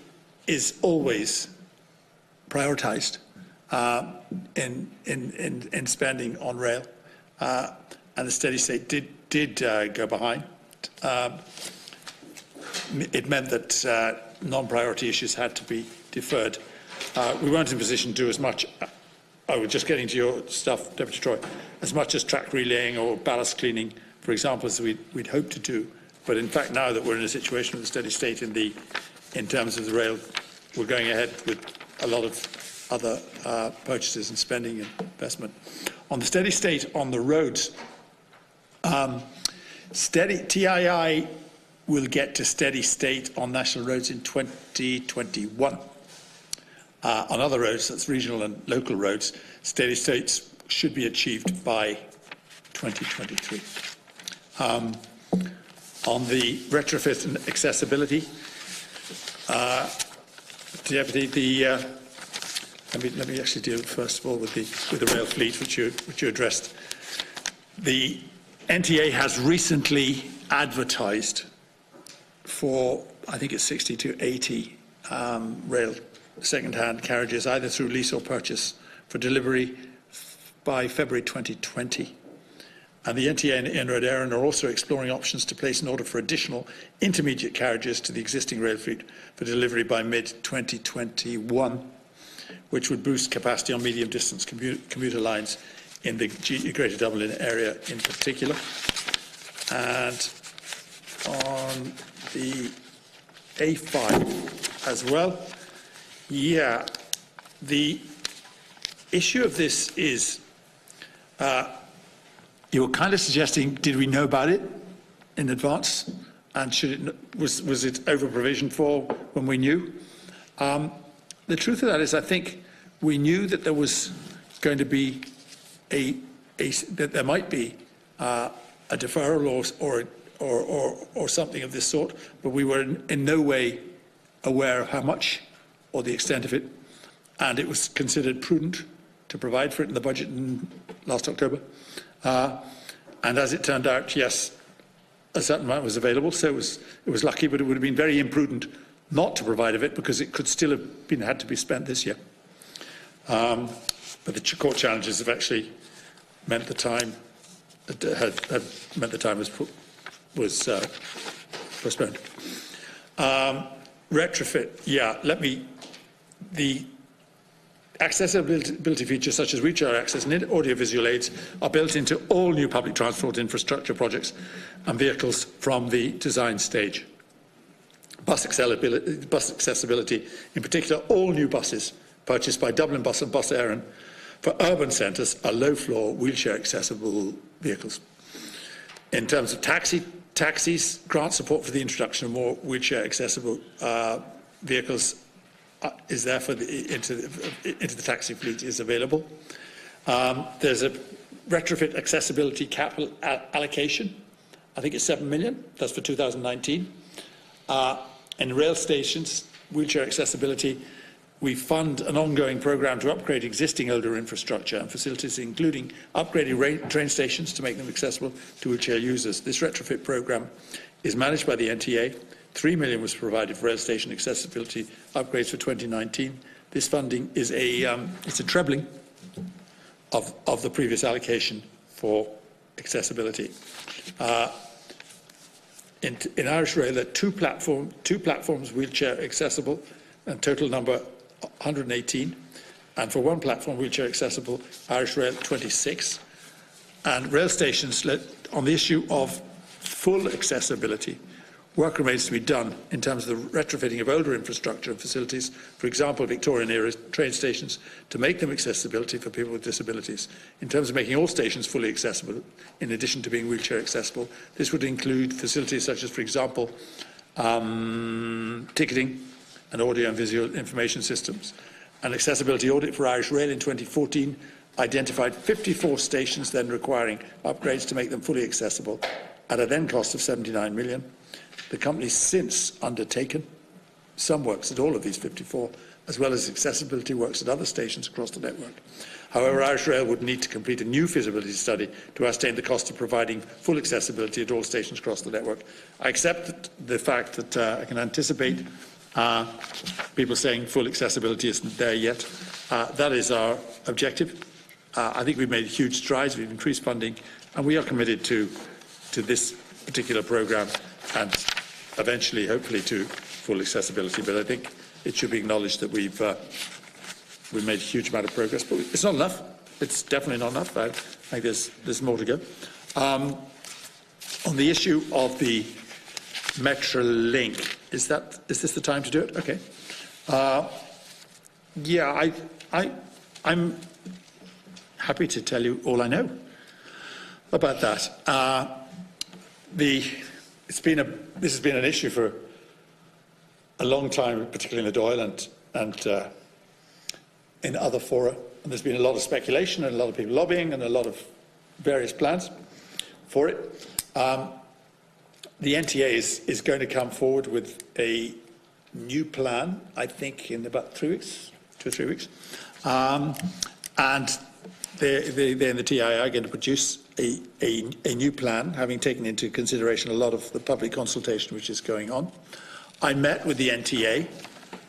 is always prioritised in spending on rail, and the steady state did go behind. It meant that non-priority issues had to be deferred. We weren't in a position to do as much. I was just getting to your stuff, Deputy Troy, as much as track relaying or ballast cleaning, for example, as we'd hoped to do. But in fact, now that we're in a situation of the steady state in terms of the rail, we're going ahead with a lot of other purchases and spending and investment. On the steady state on the roads, TII will get to steady state on national roads in 2021. On other roads, that's regional and local roads, steady states should be achieved by 2023. On the retrofit and accessibility, Deputy, let me actually deal first of all with the rail fleet, which you addressed. The NTA has recently advertised for, I think it's 60 to 80 rail second-hand carriages, either through lease or purchase, for delivery by February 2020. And the NTA and Inroad Éireann are also exploring options to place an order for additional intermediate carriages to the existing rail fleet for delivery by mid-2021, which would boost capacity on medium-distance commuter lines in the Greater Dublin area in particular. And on the A5 as well, yeah, the issue of this is you were kind of suggesting, did we know about it in advance, and was it over provisioned for when we knew? The truth of that is, I think we knew that there was going to be that there might be a deferral or something of this sort, but we were in no way aware of how much or the extent of it, and it was considered prudent to provide for it in the budget last October. And as it turned out, yes, a certain amount was available, so it was lucky, but it would have been very imprudent not to provide of it, because it could still have had to be spent this year. But the court challenges have actually meant the time was postponed. Retrofit, yeah. The accessibility features such as wheelchair access and audiovisual aids are built into all new public transport infrastructure projects and vehicles from the design stage. Bus accessibility, in particular, all new buses purchased by Dublin Bus and Bus Éireann for urban centres are low-floor, wheelchair-accessible vehicles. In terms of taxis, grant support for the introduction of more wheelchair-accessible vehicles is there for into the taxi fleet is available. There's a retrofit accessibility capital allocation. I think it's 7 million. That's for 2019. In rail stations, wheelchair accessibility, we fund an ongoing programme to upgrade existing older infrastructure and facilities, including upgrading train stations to make them accessible to wheelchair users. This retrofit programme is managed by the NTA. 3 million was provided for rail station accessibility upgrades for 2019. This funding is it's a trebling of the previous allocation for accessibility. In Irish Rail, there are two platforms wheelchair accessible, and total number 118, and for one platform wheelchair accessible, Irish Rail 26. And rail stations, on the issue of full accessibility, work remains to be done in terms of the retrofitting of older infrastructure and facilities, for example, Victorian-era train stations, to make them accessibility for people with disabilities. In terms of making all stations fully accessible, in addition to being wheelchair accessible, this would include facilities such as, for example, ticketing and audio and visual information systems. An accessibility audit for Irish Rail in 2014 identified 54 stations then requiring upgrades to make them fully accessible at a then cost of 79 million. The company's since undertaken some works at all of these 54, as well as accessibility works at other stations across the network. However, Irish Rail would need to complete a new feasibility study to ascertain the cost of providing full accessibility at all stations across the network. I accept the fact that I can anticipate people saying full accessibility isn't there yet. That is our objective. I think we've made huge strides. We've increased funding, and we are committed to this particular programme and eventually, hopefully, to full accessibility. But I think it should be acknowledged that we've made a huge amount of progress, but it's not enough. It's definitely not enough. I think there's more to go. On the issue of the Metrolink, is this the time to do it? Okay. Yeah, I'm happy to tell you all I know about that. This has been an issue for a long time, particularly in the Dáil and in other fora. And there's been a lot of speculation and a lot of people lobbying and a lot of various plans for it. The NTA is going to come forward with a new plan, I think, in about 3 weeks, 2 or 3 weeks. And they in the TII are going to produce a new plan, having taken into consideration a lot of the public consultation which is going on. I met with the NTA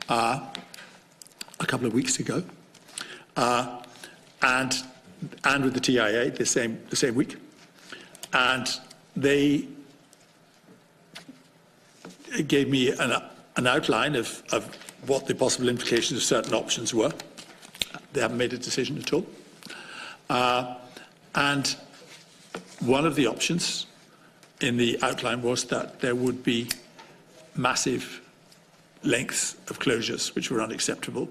a couple of weeks ago, and with the TIA the same week, and they gave me an outline of what the possible implications of certain options were. They haven't made a decision at all. And one of the options in the outline was that there would be massive lengths of closures which were unacceptable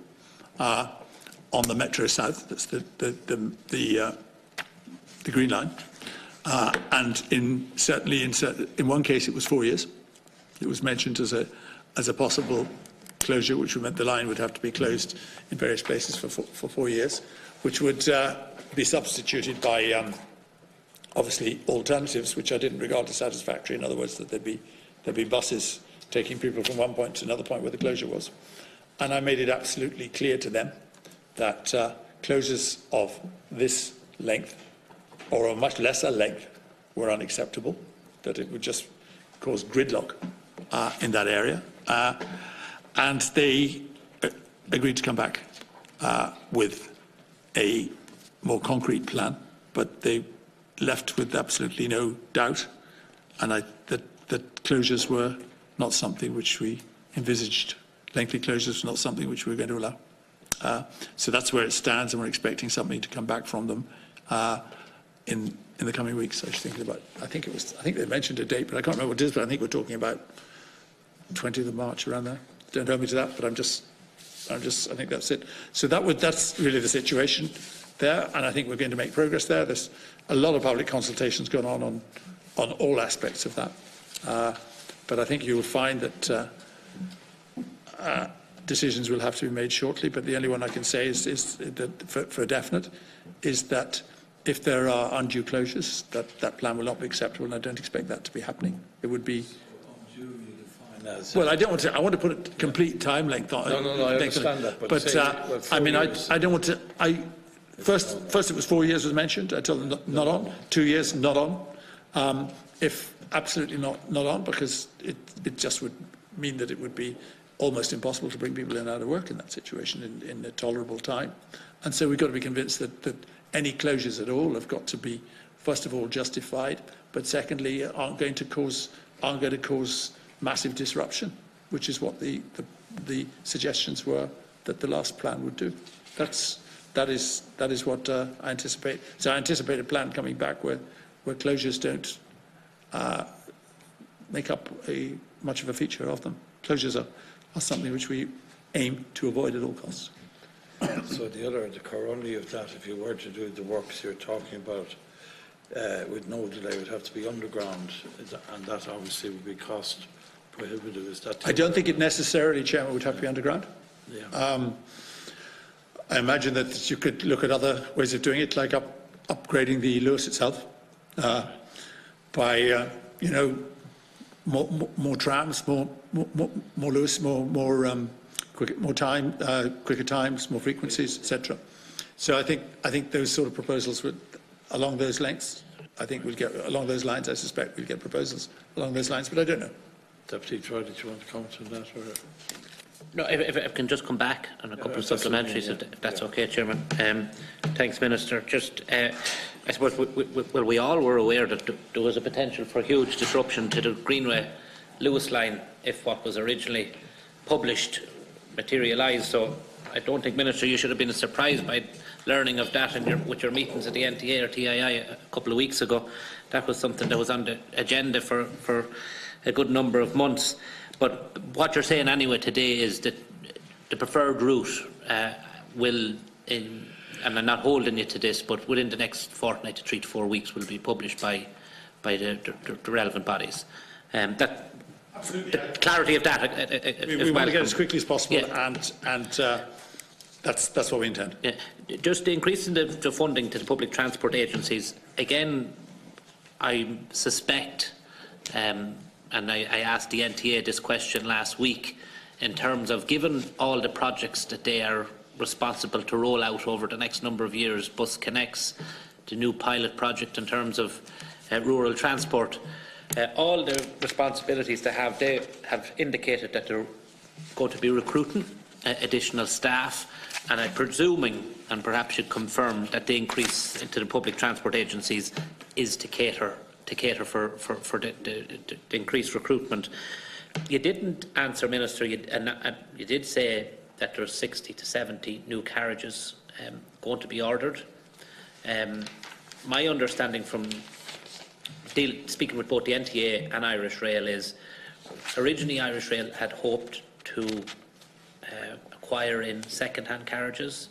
on the Metro South, that's the Green Line, and certainly in one case it was 4 years. It was mentioned as a possible closure, which meant the line would have to be closed in various places for 4 years, which would be substituted by obviously alternatives, which I didn't regard as satisfactory. In other words, that there'd be buses taking people from one point to another point where the closure was. And I made it absolutely clear to them that closures of this length, or a much lesser length, were unacceptable, that it would just cause gridlock in that area. And they agreed to come back with a more concrete plan, but they left with absolutely no doubt that closures were not something which we envisaged. Lengthy closures were not something which we were going to allow. So that's where it stands, and we're expecting something to come back from them in the coming weeks. I was thinking about. I think they mentioned a date, but I can't remember what it is. But I think we're talking about 20th of March, around there. Don't hold me to that, but I think that's it. So that's really the situation. there, and I think we're going to make progress there. There's a lot of public consultations going on all aspects of that. But I think you will find that decisions will have to be made shortly. But the only one I can say is that for definite is that if there are undue closures, that plan will not be acceptable, and I don't expect that to be happening. It would be. Well, I don't want to. I want to put a complete time length on. No, I understand that. But I mean, I don't want to. First, it was 4 years was mentioned. I told them not on. 2 years, not on. If absolutely not on, because it just would mean that it would be almost impossible to bring people in and out of work in that situation in a tolerable time. And so we've got to be convinced that any closures at all have got to be, first of all, justified, but secondly, aren't going to cause massive disruption, which is what the suggestions were that the last plan would do. That is what I anticipate. So I anticipate a plan coming back where closures don't make up much of a feature of them. Closures are something which we aim to avoid at all costs. So the corollary of that, if you were to do the works you're talking about with no delay, would have to be underground, and that obviously would be cost prohibitive. Is that? I don't think it necessarily, Chairman, would have to be underground. Yeah. I imagine that you could look at other ways of doing it, like upgrading the Lewis itself by more trams, more Lewis, more time, quicker times, more frequencies, etc. So I think those sort of proposals would, along those lengths, I think we'll get along those lines. I suspect we'll get proposals along those lines, but I don't know. Deputy Troy, did you want to comment on that? Or? No, if I can just come back on a couple of supplementaries, if that's okay, Chairman. Thanks, Minister. Just, I suppose, we all were aware that there was a potential for huge disruption to the Greenway Lewis line if what was originally published materialised. So I don't think, Minister, you should have been surprised by learning of that with your meetings at the NTA or TII a couple of weeks ago. That was something that was on the agenda for a good number of months. But what you're saying anyway today is that the preferred route will, and I'm not holding you to this, but within the next fortnight to 3 to 4 weeks will be published by the relevant bodies. That absolutely, the clarity of that. We want to get as quickly as possible, yeah. and that's what we intend. Yeah. Just increasing the funding to the public transport agencies again. I suspect. And I asked the NTA this question last week in terms of, given all the projects that they are responsible to roll out over the next number of years, Bus Connects, the new pilot project in terms of rural transport, all the responsibilities they have indicated that they're going to be recruiting additional staff, and I'm presuming, and perhaps should confirm, that the increase into the public transport agencies is to cater for the increased recruitment. You didn't answer, Minister, and you did say that there are 60 to 70 new carriages going to be ordered. My understanding from speaking with both the NTA and Irish Rail is originally Irish Rail had hoped to acquire in second-hand carriages,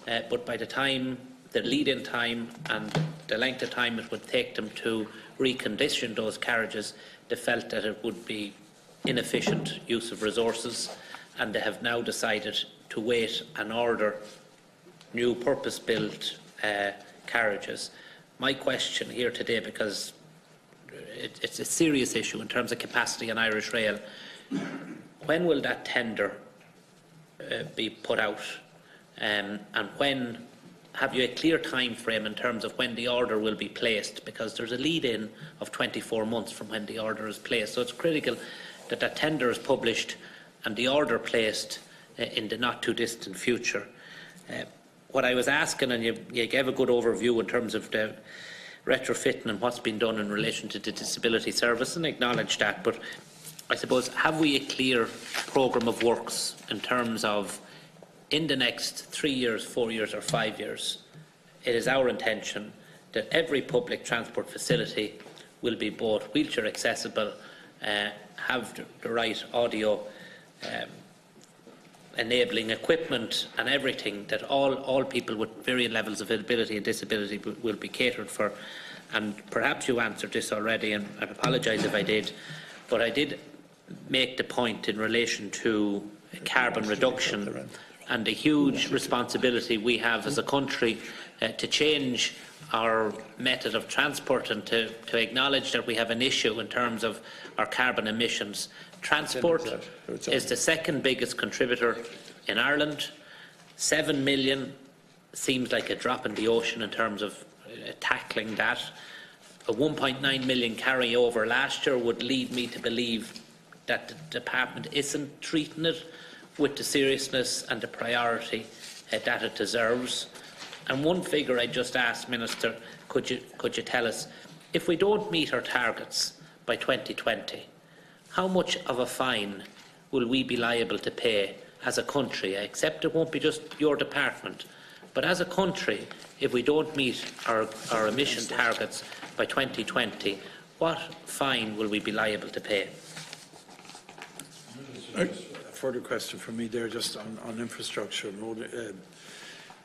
but by the time, the lead-in time and the length of time it would take them to recondition those carriages, they felt that it would be inefficient use of resources, and they have now decided to wait and order new purpose-built carriages. My question here today, because it's a serious issue in terms of capacity on Irish Rail, when will that tender be put out, and when have you a clear time frame in terms of when the order will be placed? Because there's a lead-in of 24 months from when the order is placed. So it's critical that that tender is published and the order placed in the not-too-distant future. What I was asking, and you gave a good overview in terms of the retrofitting and what's been done in relation to the disability service, and acknowledge that, but I suppose, have we a clear programme of works in terms of, in the next 3 years, 4 years or 5 years, it is our intention that every public transport facility will be both wheelchair accessible, have the right audio enabling equipment and everything that all people with varying levels of ability and disability will be catered for. And perhaps you answered this already, and I apologise if I did, but I did make the point in relation to carbon reduction and the huge responsibility we have as a country to change our method of transport and to acknowledge that we have an issue in terms of our carbon emissions. Transport is the second biggest contributor in Ireland. 7 million seems like a drop in the ocean in terms of tackling that. A 1.9 million carryover last year would lead me to believe that the department isn't treating it with the seriousness and the priority that it deserves. And one figure I just asked, Minister, could you tell us, if we don't meet our targets by 2020, how much of a fine will we be liable to pay as a country? I accept it won't be just your department, but as a country, if we don't meet our emission targets by 2020, what fine will we be liable to pay? A further question from me there, just on infrastructure.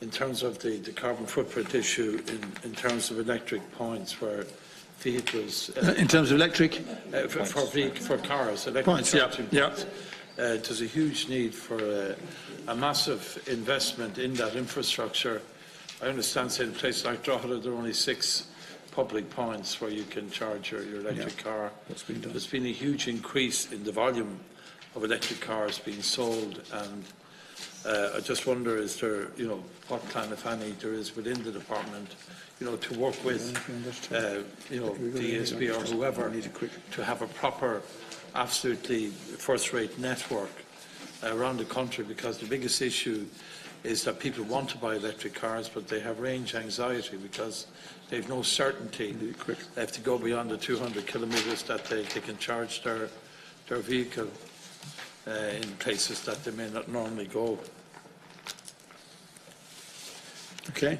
In terms of the carbon footprint issue, in terms of electric points where vehicles... in terms of electric? For cars, electric points, yeah. There's a huge need for a massive investment in that infrastructure. I understand, say, in a place like Drogheda, there are only 6 public points where you can charge your electric car. That's been done. There's been a huge increase in the volume of electric cars being sold, and I just wonder, is there, what plan, if any, there is within the department, to work with, DSB or whoever, to have a proper, absolutely first-rate network around the country, because the biggest issue is that people want to buy electric cars, but they have range anxiety because they have no certainty they have to go beyond the 200 kilometres that they can charge their vehicle in places that they may not normally go. Okay.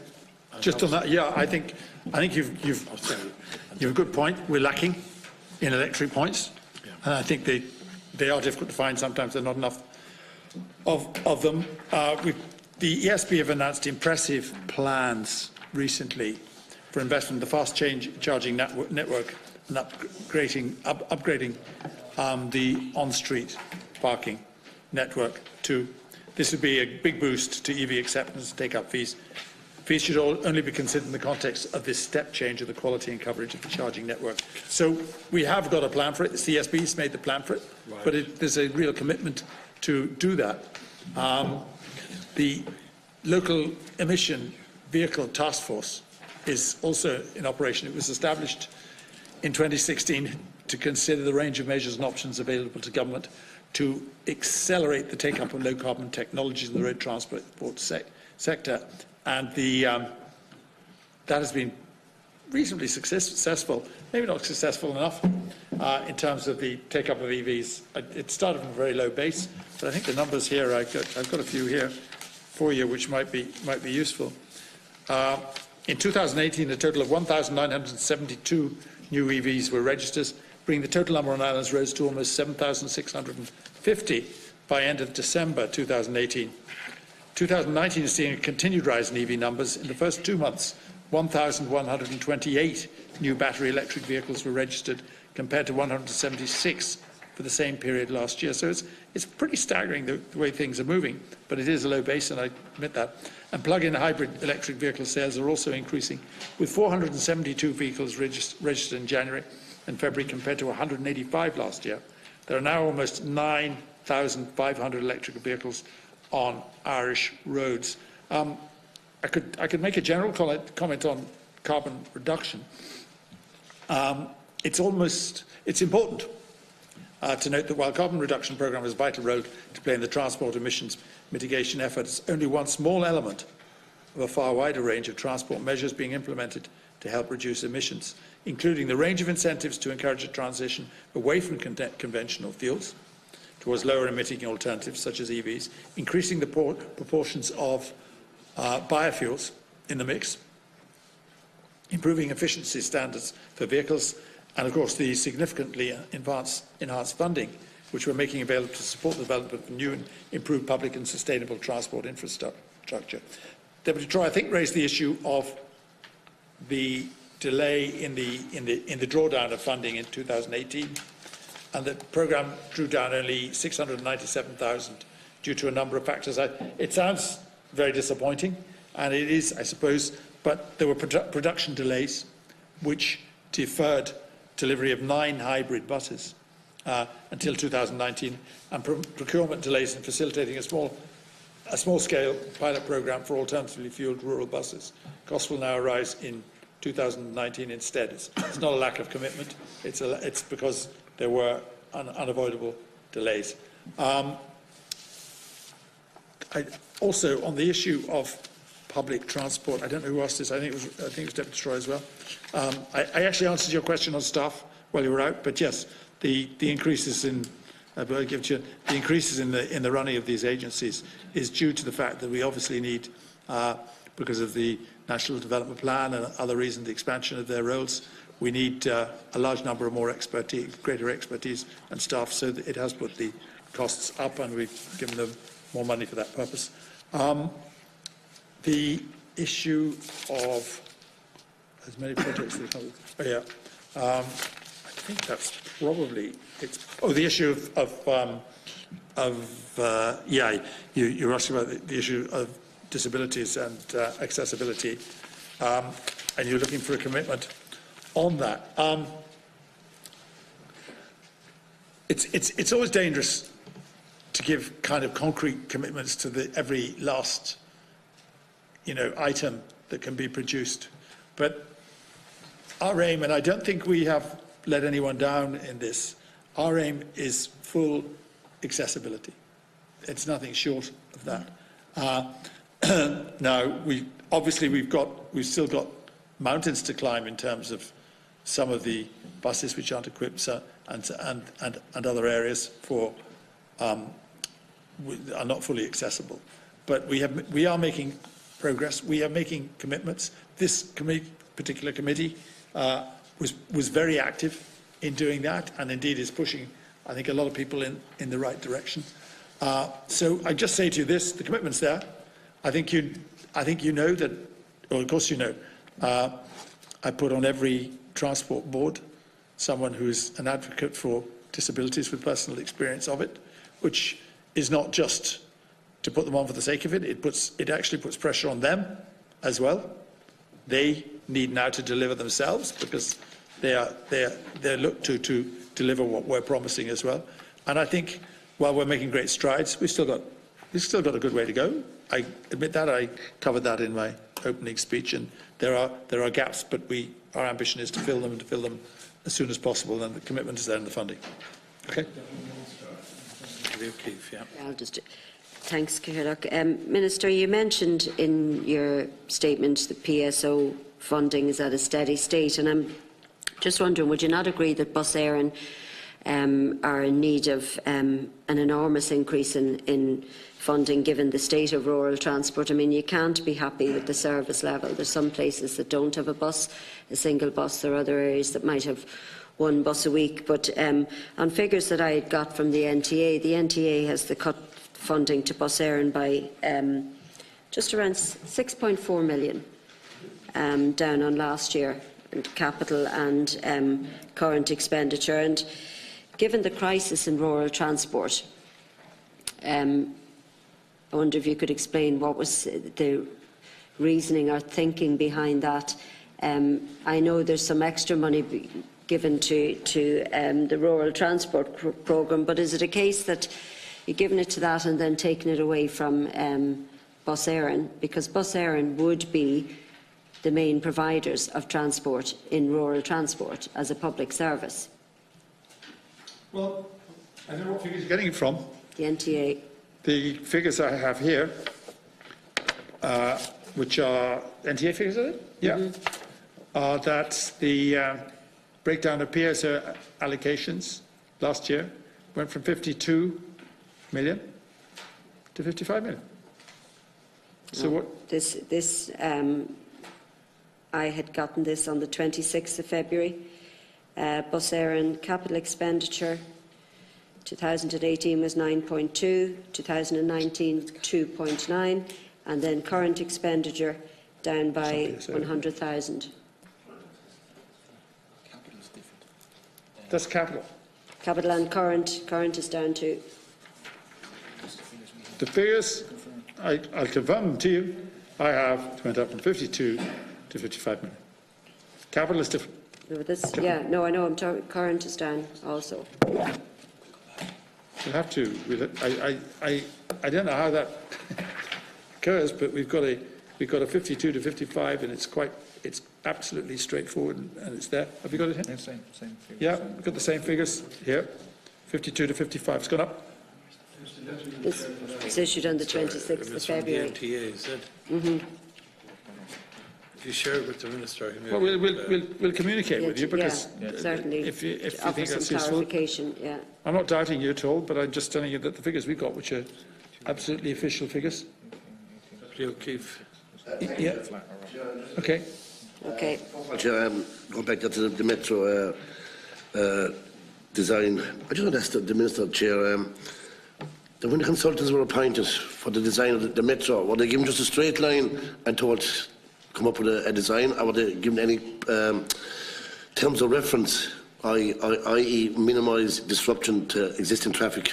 Just on that, yeah, I think you've a good point. We're lacking in electric points, and I think they are difficult to find. Sometimes there are not enough of them. The ESB have announced impressive plans recently for investment in the fast charging network and upgrading the on-street parking network too. This would be a big boost to EV acceptance and take-up fees. Fees should only be considered in the context of this step change of the quality and coverage of the charging network. So we have got a plan for it. The CSB has made the plan for it, right. But there's a real commitment to do that. The local emission vehicle task force is also in operation. It was established in 2016 to consider the range of measures and options available to government to accelerate the take-up of low-carbon technologies in the road transport sector. And that has been reasonably successful, maybe not successful enough in terms of the take-up of EVs. It started from a very low base, but I think the numbers here, I've got a few here for you, which might be useful. In 2018, a total of 1,972 new EVs were registered, bringing the total number on islands rose to almost 7,650 by end of December 2018. 2019 is seeing a continued rise in EV numbers. In the first 2 months, 1,128 new battery electric vehicles were registered, compared to 176 for the same period last year. So it's pretty staggering the way things are moving, but it is a low base, and I admit that. And plug-in hybrid electric vehicle sales are also increasing, with 472 vehicles registered in January and February compared to 185 last year. There are now almost 9,500 electric vehicles on Irish roads. I could make a general comment on carbon reduction. It's important to note that while carbon reduction programme has a vital role to play in the transport emissions mitigation effort, it's only one small element of a far wider range of transport measures being implemented to help reduce emissions, including the range of incentives to encourage a transition away from conventional fuels towards lower emitting alternatives such as EVs, increasing the proportions of biofuels in the mix, improving efficiency standards for vehicles, and of course the significantly enhanced funding which we're making available to support the development of new and improved public and sustainable transport infrastructure. Deputy Troy, I think, raised the issue of the delay in the drawdown of funding in 2018, and the programme drew down only 697,000 due to a number of factors. It sounds very disappointing, and it is, I suppose, but there were production delays which deferred delivery of 9 hybrid buses until 2019, and procurement delays in facilitating a small-scale pilot programme for alternatively fuelled rural buses. Costs will now arise in 2019 instead. It's not a lack of commitment, it's because there were unavoidable delays. Also, on the issue of public transport, I don't know who asked this, I think it was Deputy Troy as well. I actually answered your question on staff while you were out, but yes, the increases in the increases in the running of these agencies is due to the fact that we obviously need, because of the National Development Plan and other reasons, the expansion of their roles, we need a large number of more expertise, greater expertise and staff, so that it has put the costs up, and we've given them more money for that purpose. The issue of as many projects. Oh yeah, I think that's probably it. Oh, the issue you're asking about the issue of disabilities and accessibility, and you're looking for a commitment on that. It's always dangerous to give kind of concrete commitments to every last, item that can be produced. But our aim, and I don't think we have let anyone down in this, our aim is full accessibility. It's nothing short of that. Now, we've still got mountains to climb in terms of some of the buses which aren't equipped, and other areas are not fully accessible. But we are making progress. We are making commitments. This particular committee was very active in doing that, and indeed is pushing, I think, a lot of people in the right direction. So I just say to you this: the commitment's there. I think you know that, well, of course you know. I put on every transport board someone who is an advocate for disabilities with personal experience of it, which is not just to put them on for the sake of it. It actually puts pressure on them as well. They need now to deliver themselves, because they're looked to deliver what we're promising as well. And I think while we're making great strides, we've still got a good way to go. I admit that. I covered that in my opening speech, and there are gaps, but our ambition is to fill them as soon as possible, and the commitment is there in the funding. Okay. Thanks, Cahirlock. Minister, you mentioned in your statement the PSO funding is at a steady state, and I'm just wondering, would you not agree that Bus Éireann are in need of an enormous increase in funding, given the state of rural transport? I mean, you can't be happy with the service level. There's some places that don't have a single bus. There are other areas that might have one bus a week. But on figures that I got from the NTA has cut funding to Bus Éireann by just around 6.4 million, down on last year, and capital and current expenditure. And given the crisis in rural transport, I wonder if you could explain what was the reasoning or thinking behind that. I know there's some extra money given to the rural transport programme, but is it a case that you're giving it to that and then taking it away from Bus Éireann? Because Bus Éireann would be the main providers of transport in rural transport as a public service. Well, I don't know what figures you're getting it from. The NTA. The figures I have here, which are NTA figures, are they? Yeah. That's the breakdown of PSO allocations last year. Went from 52 million to 55 million. So what? This I had gotten this on the 26th of February. Bus Éireann capital expenditure 2018 was 9.2, 2019 2.9, and then current expenditure down by 100,000. That's capital. Capital and current is down to. The figures, I'll confirm them to you. I have went up from 52 to 55 million. Capital is different. No, this, yeah, no, I know. I'm talking. Current is down also. We'll have to. I don't know how that occurs, but we've got a 52 to 55, and it's absolutely straightforward, and it's there. Have you got it here? Yeah, same figure. Yeah, we've got the same figures here. 52 to 55. It's gone up. This was issued on the 26th of February. From the NTA, is it? If you share it with the Minister, he may Well, we'll communicate with you, because certainly if you offer think that's some useful. clarification. Yeah. I'm not doubting you at all, but I'm just telling you that the figures we got, which are absolutely official figures. O'Keefe. Yeah. Okay. Okay. Going back to the metro design, I just want to ask the Minister, Chair, that when the consultants were appointed for the design of the metro, were they given just a straight line and told come up with a design, or were they given any terms of reference, i.e. minimise disruption to existing traffic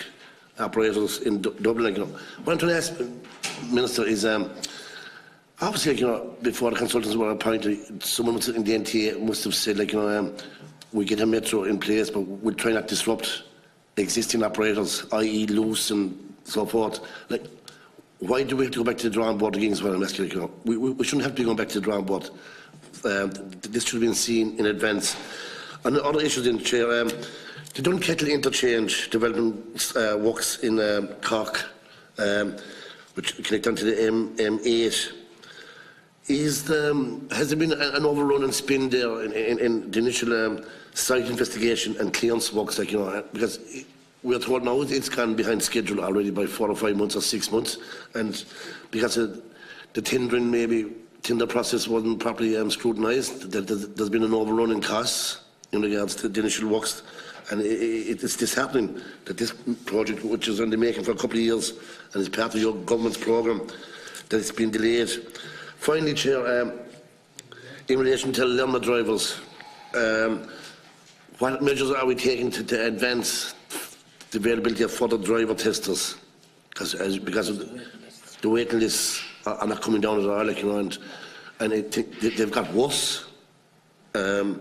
operators in Dublin? What I'm trying to ask, Minister, is obviously, before the consultants were appointed, someone in the NTA must have said, we get a metro in place, but we'll try not to disrupt existing operators, i.e. loose and so forth. Why do we have to go back to the drawing board again as well? I'm asking, we shouldn't have to be going back to the drawing board. This should have been seen in advance. And the other issues in the Chair, the Dunkettle interchange development works in Cork, which connect onto the M8. Has there been an overrun and spin there in the initial site investigation and clearance works, because we're told now it's gone behind schedule already by 4 or 5 months or 6 months, and because of the tender process wasn't properly scrutinised, there's been an overrun in costs in regards to the initial works, and it's this happening, that this project, which is on the making for a couple of years and is part of your government's programme, that it's been delayed. Finally, Chair, in relation to learner drivers, what measures are we taking to advance the availability of further driver testers? Because of the waiting lists are not coming down at all, and they've got worse following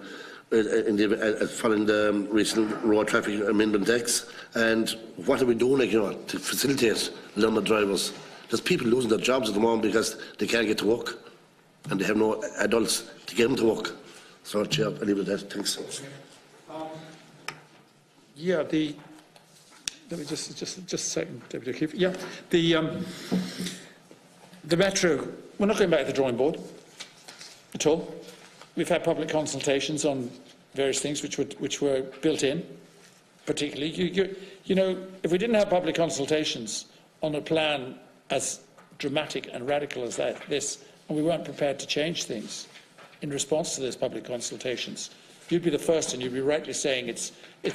the recent Road Traffic Amendment Acts. And what are we doing, to facilitate learner drivers? There's people losing their jobs at the moment because they can't get to work, and they have no adults to get them to work. So, Chair, I'll leave it at that. Thanks. Yeah, let me just a second, Deputy O'Keefe. Yeah, the metro. We're not going back to the drawing board at all. We've had public consultations on various things which were built in. Particularly, if we didn't have public consultations on a plan as dramatic and radical as this, and we weren't prepared to change things in response to those public consultations, you'd be the first, and you'd be rightly saying it's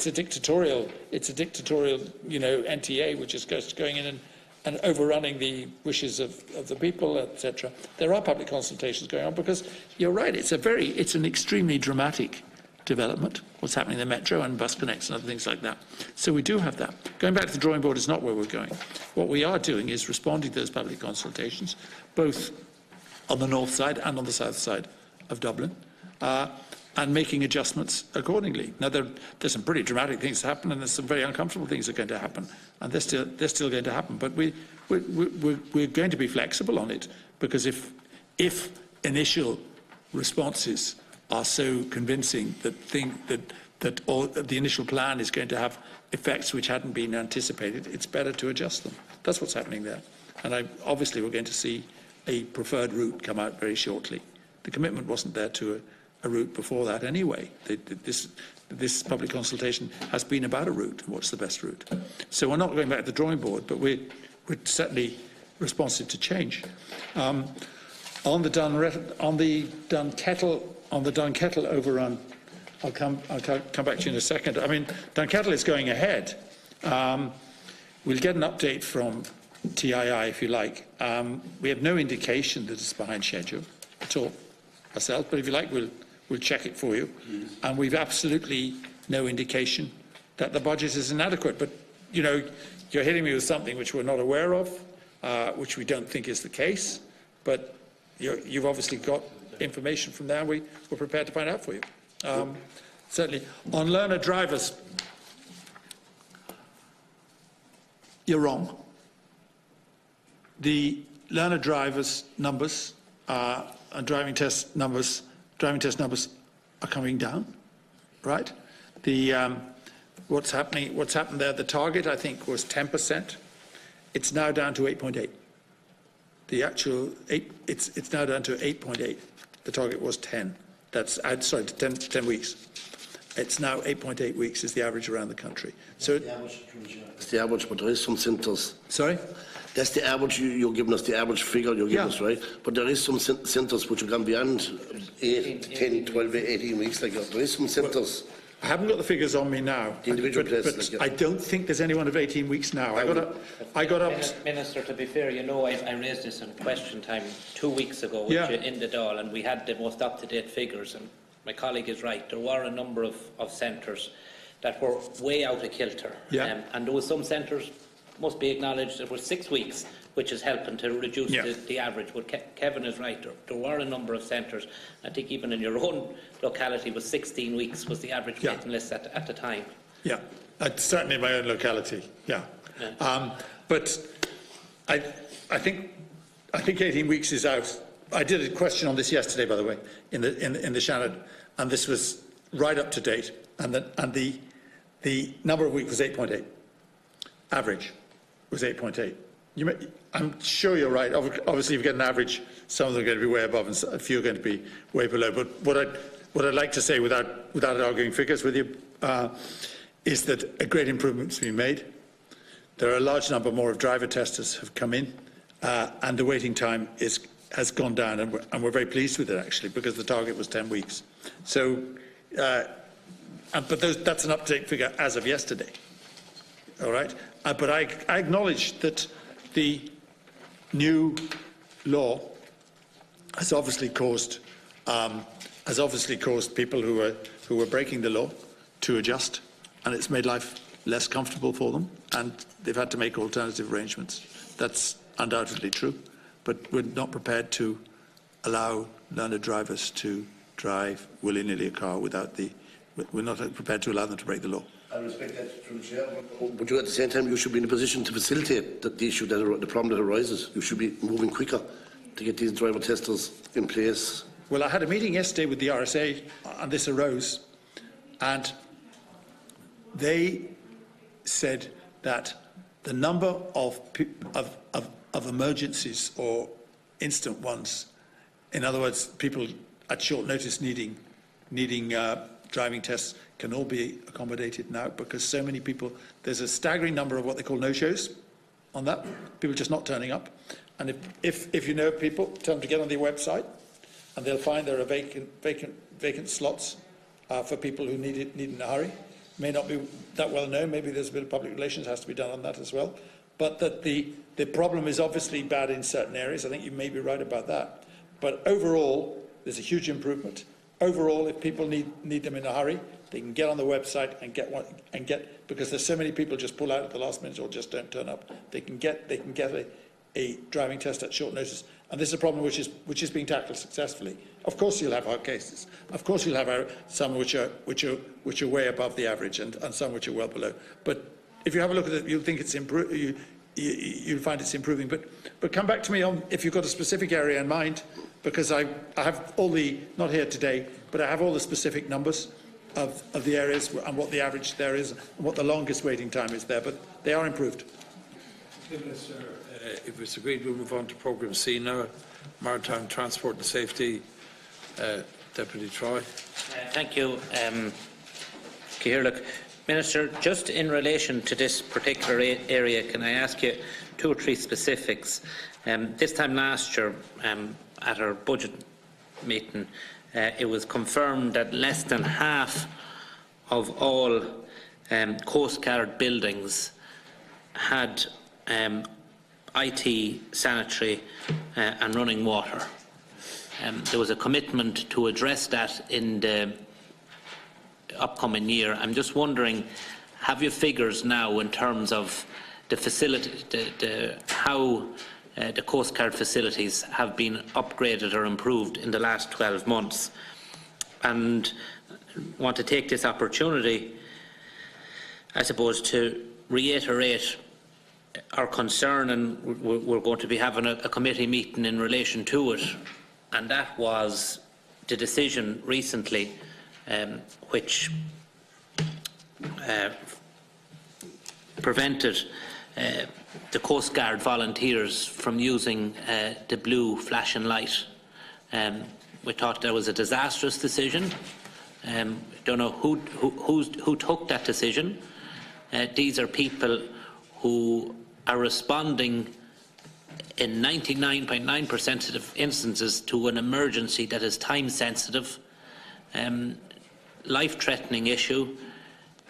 a dictatorial NTA which is going in and overrunning the wishes of the people, etc. There are public consultations going on because you're right. It's an extremely dramatic development, what's happening in the metro and bus connects and other things like that. So we do have that. Going back to the drawing board is not where we're going. What we are doing is responding to those public consultations, both on the north side and on the south side of Dublin, and making adjustments accordingly. Now, there's some pretty dramatic things happen, and there's some very uncomfortable things that are going to happen, and they're still going to happen. But we're going to be flexible on it, because if initial responses are so convincing that the initial plan is going to have effects which hadn't been anticipated, it's better to adjust them. That's what's happening there. And obviously we're going to see a preferred route come out very shortly. The commitment wasn't there to a route before that anyway. This public consultation has been about a route, what's the best route. So we're not going back to the drawing board, but we're certainly responsive to change. On the Dunkettle overrun, I'll come back to you in a second. I mean, Dunkettle is going ahead, We'll get an update from TII, if you like. We have no indication that it's behind schedule at all ourselves, but if you like, we'll check it for you. And we've absolutely no indication that the budget is inadequate. But, you know, you're hitting me with something which we're not aware of, which we don't think is the case, but you've obviously got information from there, and we're prepared to find out for you. Certainly. On learner drivers, you're wrong. The learner drivers numbers and driving test numbers are coming down, right? What's happened there? The target, I think, was 10%. It's now down to 8.8. The actual it's now down to 8.8. The target was 10. That's 10 weeks. It's now 8.8 weeks is the average around the country. So It's the average, but there is some centres. sorry. That's the average you're giving us, the average figure you're giving us, right? But there is some centres which have gone beyond 8, 10, 12, 18 weeks. Like that. There is some centres. I haven't got the figures on me now, The individual places, but like, I don't think there's anyone of 18 weeks now. I got up. Minister, to be fair, you know, I raised this in question time 2 weeks ago with you in the Dáil, and we had the most up-to-date figures, and my colleague is right. There were a number of centres that were way out of kilter. And there were some centres, must be acknowledged, that were 6 weeks, which is helping to reduce the average. But Kevin is right. There were a number of centres. I think even in your own locality was 16 weeks was the average waiting list at the time. Yeah, certainly in my own locality. But I think 18 weeks is out. I did a question on this yesterday, by the way, in the Shannon, and this was right up to date. And the number of weeks was 8.8. Average was 8.8. I'm sure you're right. Obviously, if you get an average, some of them are going to be way above and a few are going to be way below. But what I'd like to say, without arguing figures with you, is that a great improvement's been made. There are a large number more of driver testers have come in, and the waiting time has gone down, and we're very pleased with it actually, because the target was 10 weeks. So, but that's an up-to-date figure as of yesterday. All right, but I acknowledge that the new law has obviously caused people who were breaking the law to adjust, and it's made life less comfortable for them, and they've had to make alternative arrangements. That's undoubtedly true, but we're not prepared to allow learner drivers to drive willy-nilly a car without we're not prepared to allow them to break the law. I respect that, through the chair. But you, at the same time, you should be in a position to facilitate the issue, the problem that arises. You should be moving quicker to get these driver testers in place. Well, I had a meeting yesterday with the RSA, and this arose, and they said that the number of emergencies or instant ones, in other words, people at short notice needing driving tests, can all be accommodated now, because so many people, there's a staggering number of what they call no-shows on that, people just not turning up. And if you know people, tell them to get on their website, and they'll find there are vacant slots for people who need it in a hurry. May not be that well known, maybe there's a bit of public relations has to be done on that as well. But that the problem is obviously bad in certain areas. I think you may be right about that. But overall, there's a huge improvement. Overall, if people need them in a hurry, they can get on the website and get one, because there's so many people just pull out at the last minute or just don't turn up. They can get a driving test at short notice, and this is a problem which is being tackled successfully. Of course, you'll have hard cases. Of course, you'll have some which are way above the average, and some which are well below. But if you have a look at it, you'll think it's you'll find it's improving. But come back to me on if you've got a specific area in mind, because I have all not here today, but I have all the specific numbers of the areas and what the average there is and what the longest waiting time is there, but they are improved. If it's agreed, we'll move on to programme C now, Maritime Transport and Safety. Deputy Troy. Thank you, Cahirlock. Minister, just in relation to this particular area, can I ask you 2 or 3 specifics? This time last year, at our budget meeting, it was confirmed that less than half of all Coast Guard buildings had IT, sanitary and running water. There was a commitment to address that in the upcoming year. I'm just wondering, have you figures now in terms of the facility, how the Coast Guard facilities have been upgraded or improved in the last 12 months? And I want to take this opportunity, I suppose, to reiterate our concern, and we're going to be having a committee meeting in relation to it, and that was the decision recently which prevented the Coast Guard volunteers from using the blue flashing light. We thought that was a disastrous decision. Don't know who took that decision. These are people who are responding in 99.9% of instances to an emergency that is time sensitive, life-threatening issue.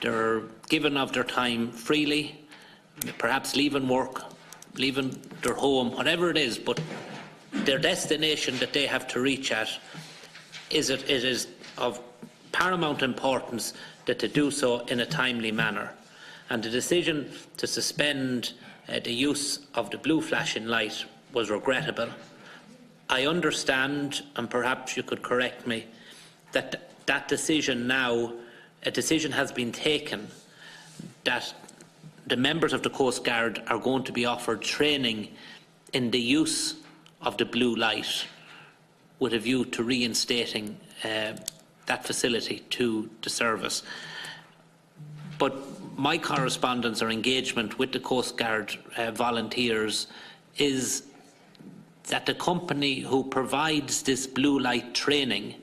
They're giving of their time freely, perhaps leaving work, leaving their home, whatever it is, but their destination that they have to reach at, it is of paramount importance that they do so in a timely manner. And the decision to suspend the use of the blue flashing light was regrettable. I understand, and perhaps you could correct me, that that decision now, a decision has been taken that the members of the Coast Guard are going to be offered training in the use of the blue light with a view to reinstating that facility to the service. But my correspondence or engagement with the Coast Guard volunteers is that the company who provides this blue light training,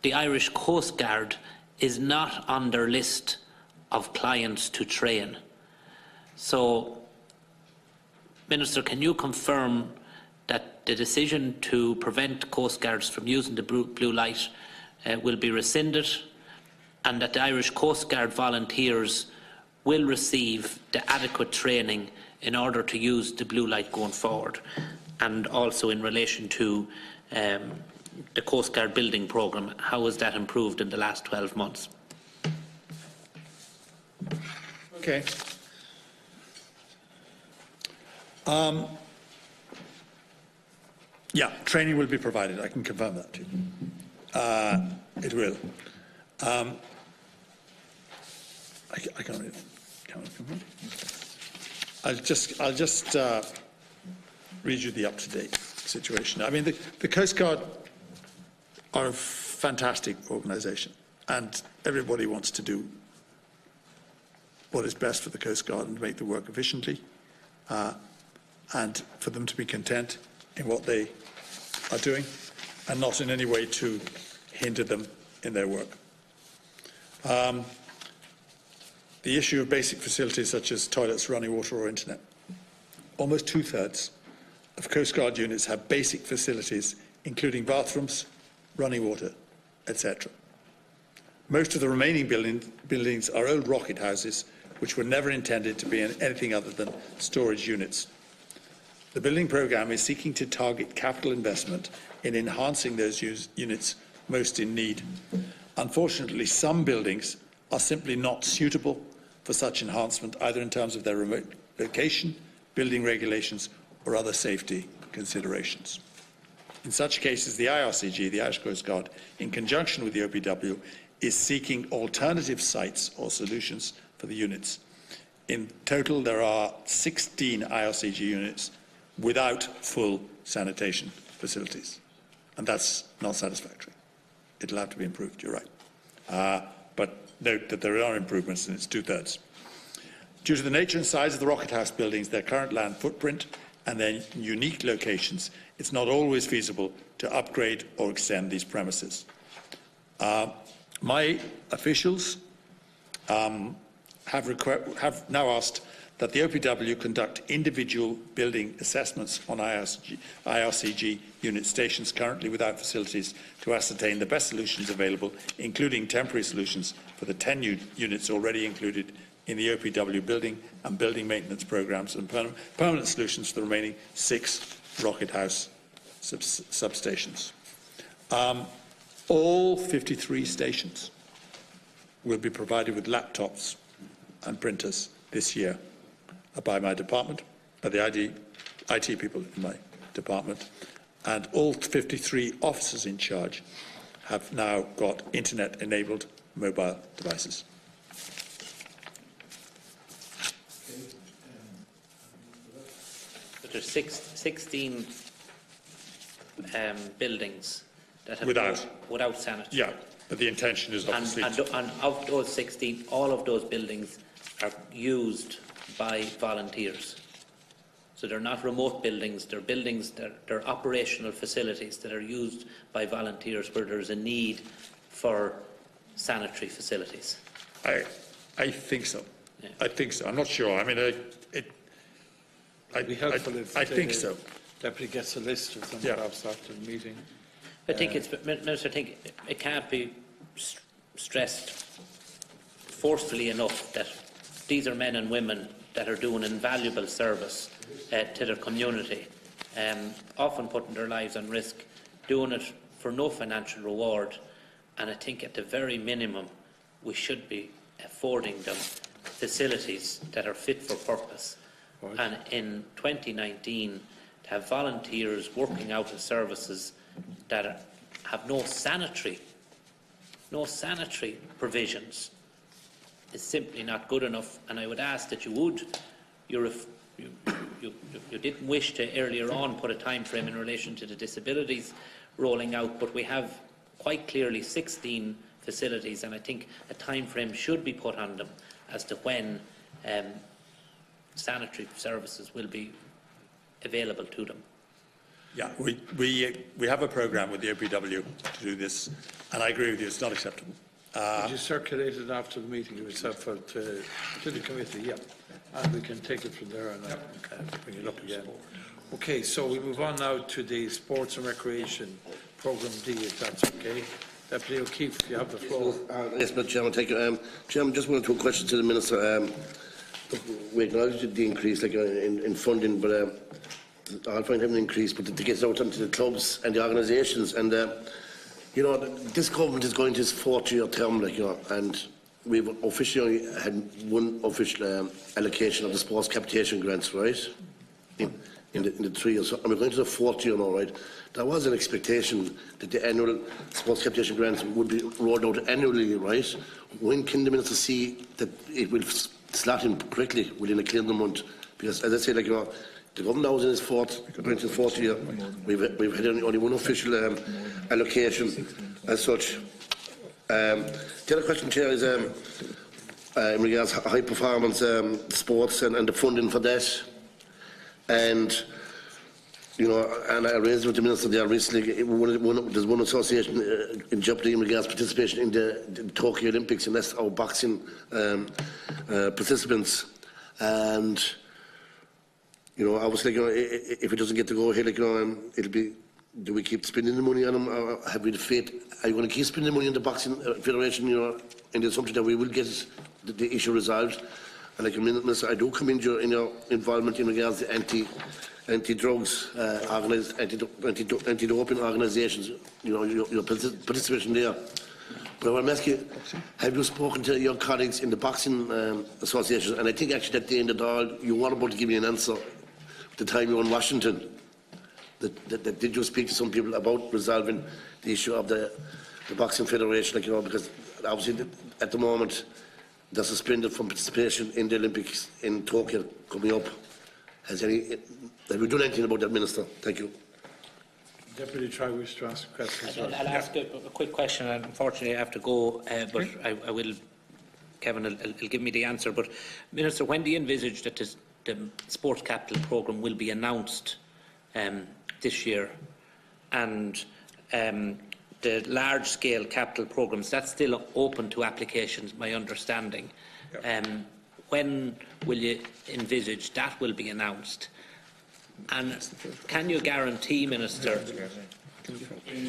the Irish Coast Guard, is not on their list of clients to train. So, Minister, can you confirm that the decision to prevent Coast Guards from using the blue light will be rescinded, and that the Irish Coast Guard volunteers will receive the adequate training in order to use the blue light going forward? And also in relation to the Coast Guard building programme, how has that improved in the last 12 months? Okay. Yeah, training will be provided. I can confirm that to you. It will. I can't read. I'll just read you the up-to-date situation. I mean, the Coast Guard are a fantastic organisation, and everybody wants to do what is best for the Coast Guard and make the work efficiently, and for them to be content in what they are doing, and not in any way to hinder them in their work. The issue of basic facilities such as toilets, running water or internet. Almost 2/3 of Coast Guard units have basic facilities, including bathrooms, running water, etc. Most of the remaining buildings are old rocket houses, which were never intended to be anything other than storage units. The building programme is seeking to target capital investment in enhancing those units most in need. Unfortunately, some buildings are simply not suitable for such enhancement, either in terms of their remote location, building regulations, or other safety considerations. In such cases, the IRCG, the Irish Coast Guard, in conjunction with the OPW, is seeking alternative sites or solutions for the units. In total, there are 16 IRCG units without full sanitation facilities, and that's not satisfactory. It'll have to be improved, you're right. But note that there are improvements, and it's 2/3. Due to the nature and size of the rocket house buildings, their current land footprint and their unique locations, it's not always feasible to upgrade or extend these premises. My officials have now asked that the OPW conduct individual building assessments on IRCG unit stations currently without facilities to ascertain the best solutions available, including temporary solutions for the 10 units already included in the OPW building and building maintenance programmes, and permanent solutions for the remaining 6 Rocket House substations. All 53 stations will be provided with laptops and printers this year by my department, by the IT people in my department, and all 53 officers in charge have now got internet-enabled mobile devices. But there's 16 buildings that have without sanitary. Yeah, but the intention is obviously... And of those 16, all of those buildings are used by volunteers. So they're not remote buildings, they're buildings, they're operational facilities that are used by volunteers where there's a need for sanitary facilities. I think so. Yeah. I think so. I'm not sure. I mean, It'd be helpful if I think so. Deputy gets a list of them perhaps after the meeting. I think Minister, I think it can't be stressed forcefully enough that these are men and women that are doing invaluable service to their community, often putting their lives on risk, doing it for no financial reward, and I think at the very minimum we should be affording them facilities that are fit for purpose. Right. And in 2019, to have volunteers working out of services that have no sanitary provisions is simply not good enough. And I would ask that you didn't wish to earlier on put a time frame in relation to the disabilities rolling out, but we have quite clearly 16 facilities, and I think a time frame should be put on them as to when sanitary services will be available to them. Yeah, we have a programme with the OPW to do this, and I agree with you, it's not acceptable. Would you circulate it after the meeting yourself to the committee? Yeah, and we can take it from there and bring it up again. Okay, so we move on now to the Sports and Recreation Programme D, if that's okay. Deputy O'Keefe, you have the floor. Yes, Mr. Chairman, thank you. Chairman, just one or two questions to the Minister. We acknowledge the increase in funding, but I'll find having an increase, but to get out into the clubs and the organisations. And, you know, this government is going to its 4th-year term, and we've officially only had one official allocation of the sports capitation grants, right? In the 3 years. So, and we're going to the 4th year now, right? There was an expectation that the annual sports capitation grants would be rolled out annually, right? When can the Minister see that it will slot in quickly within a calendar month? Because, as I say, the government now is in its 4th year. We've had only one official allocation as such. The other question, Chair, is in regards to high performance sports and the funding for that. And, you know, and I raised with the Minister there recently, there's one association in jeopardy in regards to participation in the Tokyo Olympics, and that's our boxing participants. And, you know, obviously, you know, if it doesn't get to go ahead, it'll be, do we keep spending the money on them, or have we the faith? Are you going to keep spending money on the Boxing Federation, you know, in the assumption that we will get the issue resolved? And like Minister, I do commend you in your involvement in regards to anti-drugs, anti-doping organisations, you know, your participation there. But I'm asking you, have you spoken to your colleagues in the boxing association? And I think actually at the end of it all, you were about to give me an answer at the time you were in Washington. That did you speak to some people about resolving the issue of the Boxing Federation, like, you know, because obviously at the moment they're suspended from participation in the Olympics in Tokyo coming up. Have you done anything about that, Minister? Thank you. Deputy Try wish to ask a question. I'll ask a quick question, and unfortunately I have to go, but I will, Kevin will give me the answer. But Minister, when do you envisage that the Sports Capital Programme will be announced this year? And the large-scale capital programmes, that's still open to applications, my understanding. When will you envisage that will be announced? And can you guarantee, Minister,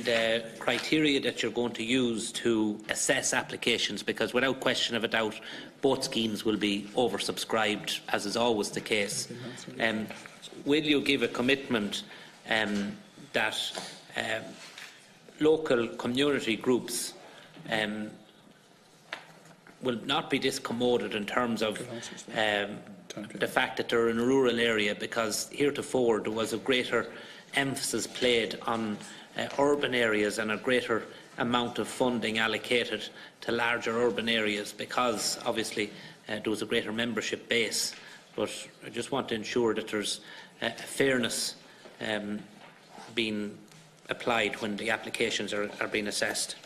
the criteria that you're going to use to assess applications, because without question of a doubt, both schemes will be oversubscribed, as is always the case. Will you give a commitment that local community groups will not be discommoded in terms of the fact that they're in a rural area, because heretofore there was a greater emphasis played on urban areas and a greater amount of funding allocated to larger urban areas, because obviously there was a greater membership base. But I just want to ensure that there's fairness being applied when the applications are being assessed.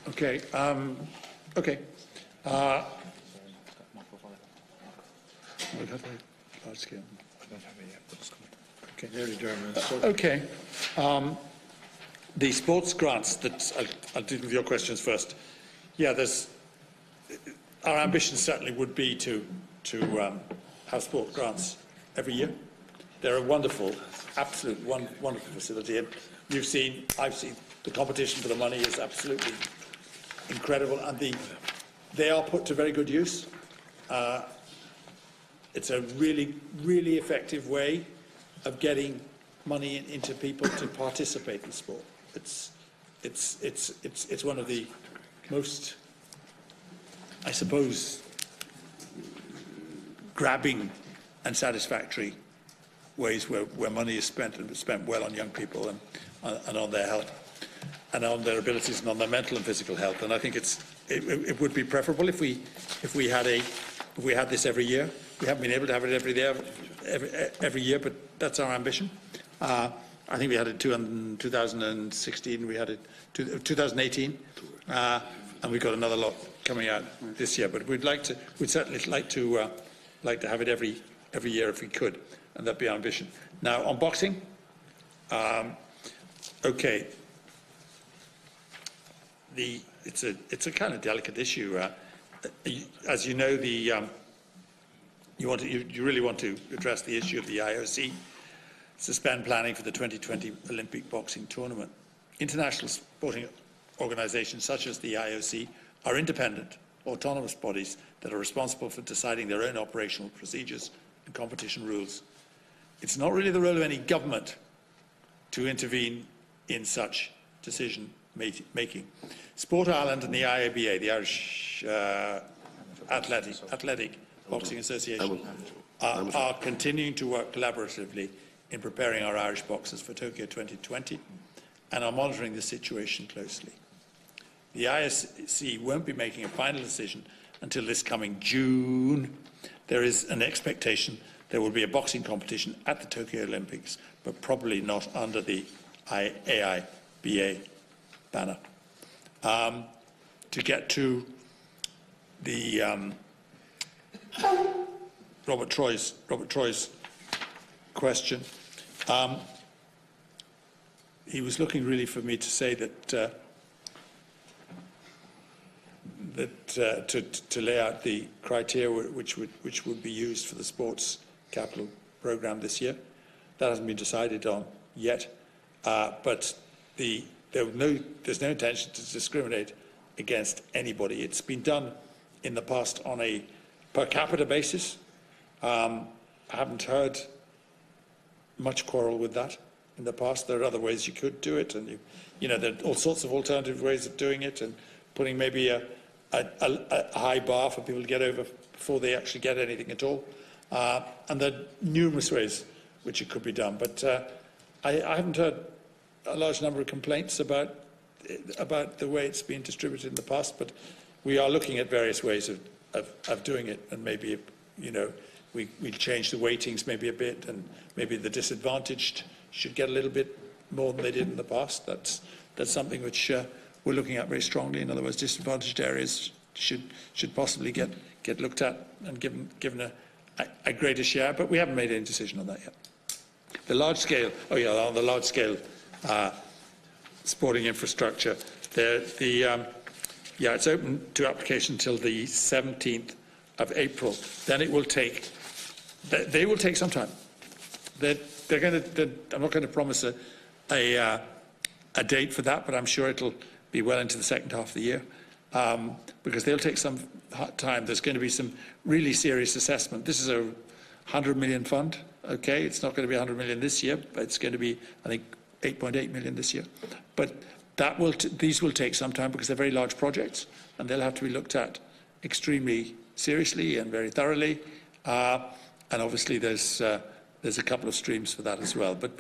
Okay. Okay. Large scale. Okay. Nearly German. Okay. The sports grants. I'll deal with your questions first. Yeah, our ambition certainly would be to have sport grants every year. They're a wonderful, absolute wonderful facility, and I've seen the competition for the money is absolutely incredible, and they are put to very good use. It's a really, really effective way of getting money into people to participate in sport. It's one of the most, I suppose, grabbing and satisfactory ways where money is spent, and spent well on young people and on their health and on their abilities and on their mental and physical health. And I think it would be preferable if we had this every year. We haven't been able to have it every year, but that's our ambition. I think we had it in 2016. We had it 2018, and we've got another lot coming out this year. But we'd certainly like to have it every year if we could, and that'd be our ambition. Now on boxing, okay. It's a kind of delicate issue. As you know, you really want to address the issue of the IOC suspend planning for the 2020 Olympic boxing tournament. International sporting organisations such as the IOC are independent, autonomous bodies that are responsible for deciding their own operational procedures and competition rules. It's not really the role of any government to intervene in such decision making. Sport Ireland and the IABA, the Irish Athletic Boxing Association, are continuing to work collaboratively in preparing our Irish boxers for Tokyo 2020 and are monitoring the situation closely. The IOC won't be making a final decision until this coming June. There is an expectation there will be a boxing competition at the Tokyo Olympics, but probably not under the AIBA banner. To get to the Robert Troy's question, he was looking really for me to say that to lay out the criteria which would be used for the sports capital programme this year. That hasn't been decided on yet, but there's no intention to discriminate against anybody. It's been done in the past on a per capita basis. I haven't heard much quarrel with that in the past. There are other ways you could do it, and there are all sorts of alternative ways of doing it, and putting maybe a high bar for people to get over before they actually get anything at all. And there are numerous ways which it could be done. But I haven't heard a large number of complaints about the way it's been distributed in the past, but we are looking at various ways of doing it, and maybe we'll change the weightings maybe a bit, and maybe the disadvantaged should get a little bit more than they did in the past. That's something which we're looking at very strongly. In other words, disadvantaged areas should possibly get looked at and given a greater share, but we haven't made any decision on that yet. The large scale, on the large scale sporting infrastructure, Yeah, it's open to application till the 17th of April. Then it will take. They will take some time. I'm not going to promise a date for that, but I'm sure it'll be well into the second half of the year, because they'll take some time. There's going to be some really serious assessment. This is a 100 million fund. Okay, it's not going to be 100 million this year, but it's going to be, I think, 8.8 million this year. But these will take some time because they're very large projects, and they'll have to be looked at extremely seriously and very thoroughly. And obviously, there's a couple of streams for that as well. But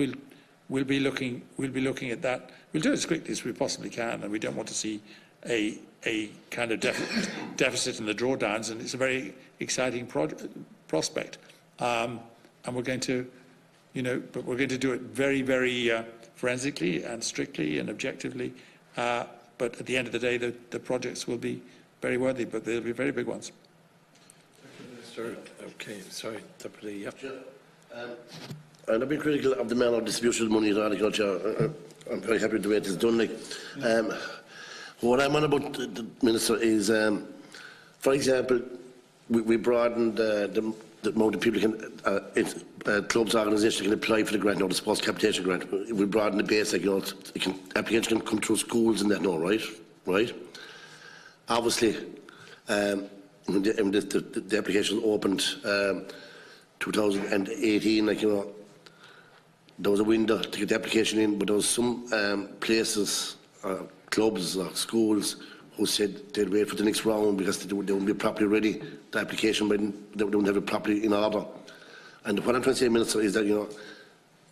we'll be looking at that. We'll do it as quickly as we possibly can, and we don't want to see a kind of deficit in the drawdowns. And it's a very exciting prospect. And we're going to, but we're going to do it very, very forensically and strictly and objectively. But at the end of the day, the projects will be very worthy, but they'll be very big ones. Minister, okay, sorry, Deputy. Yep. And I've been critical of the manner of distribution of money in agriculture. I'm very happy with the way it is done. What I'm on about, the Minister, is, for example, we broadened the amount of people clubs, organisations can apply for the grant, the sports capitation grant. We broaden the base, applications can come through schools and that now, right? Obviously, when the application opened 2018, there was a window to get the application in, but there was some places, clubs or schools who said they'd wait for the next round because they wouldn't be properly ready, the application, but they wouldn't have it properly in order. And what I'm trying to say, Minister, is that,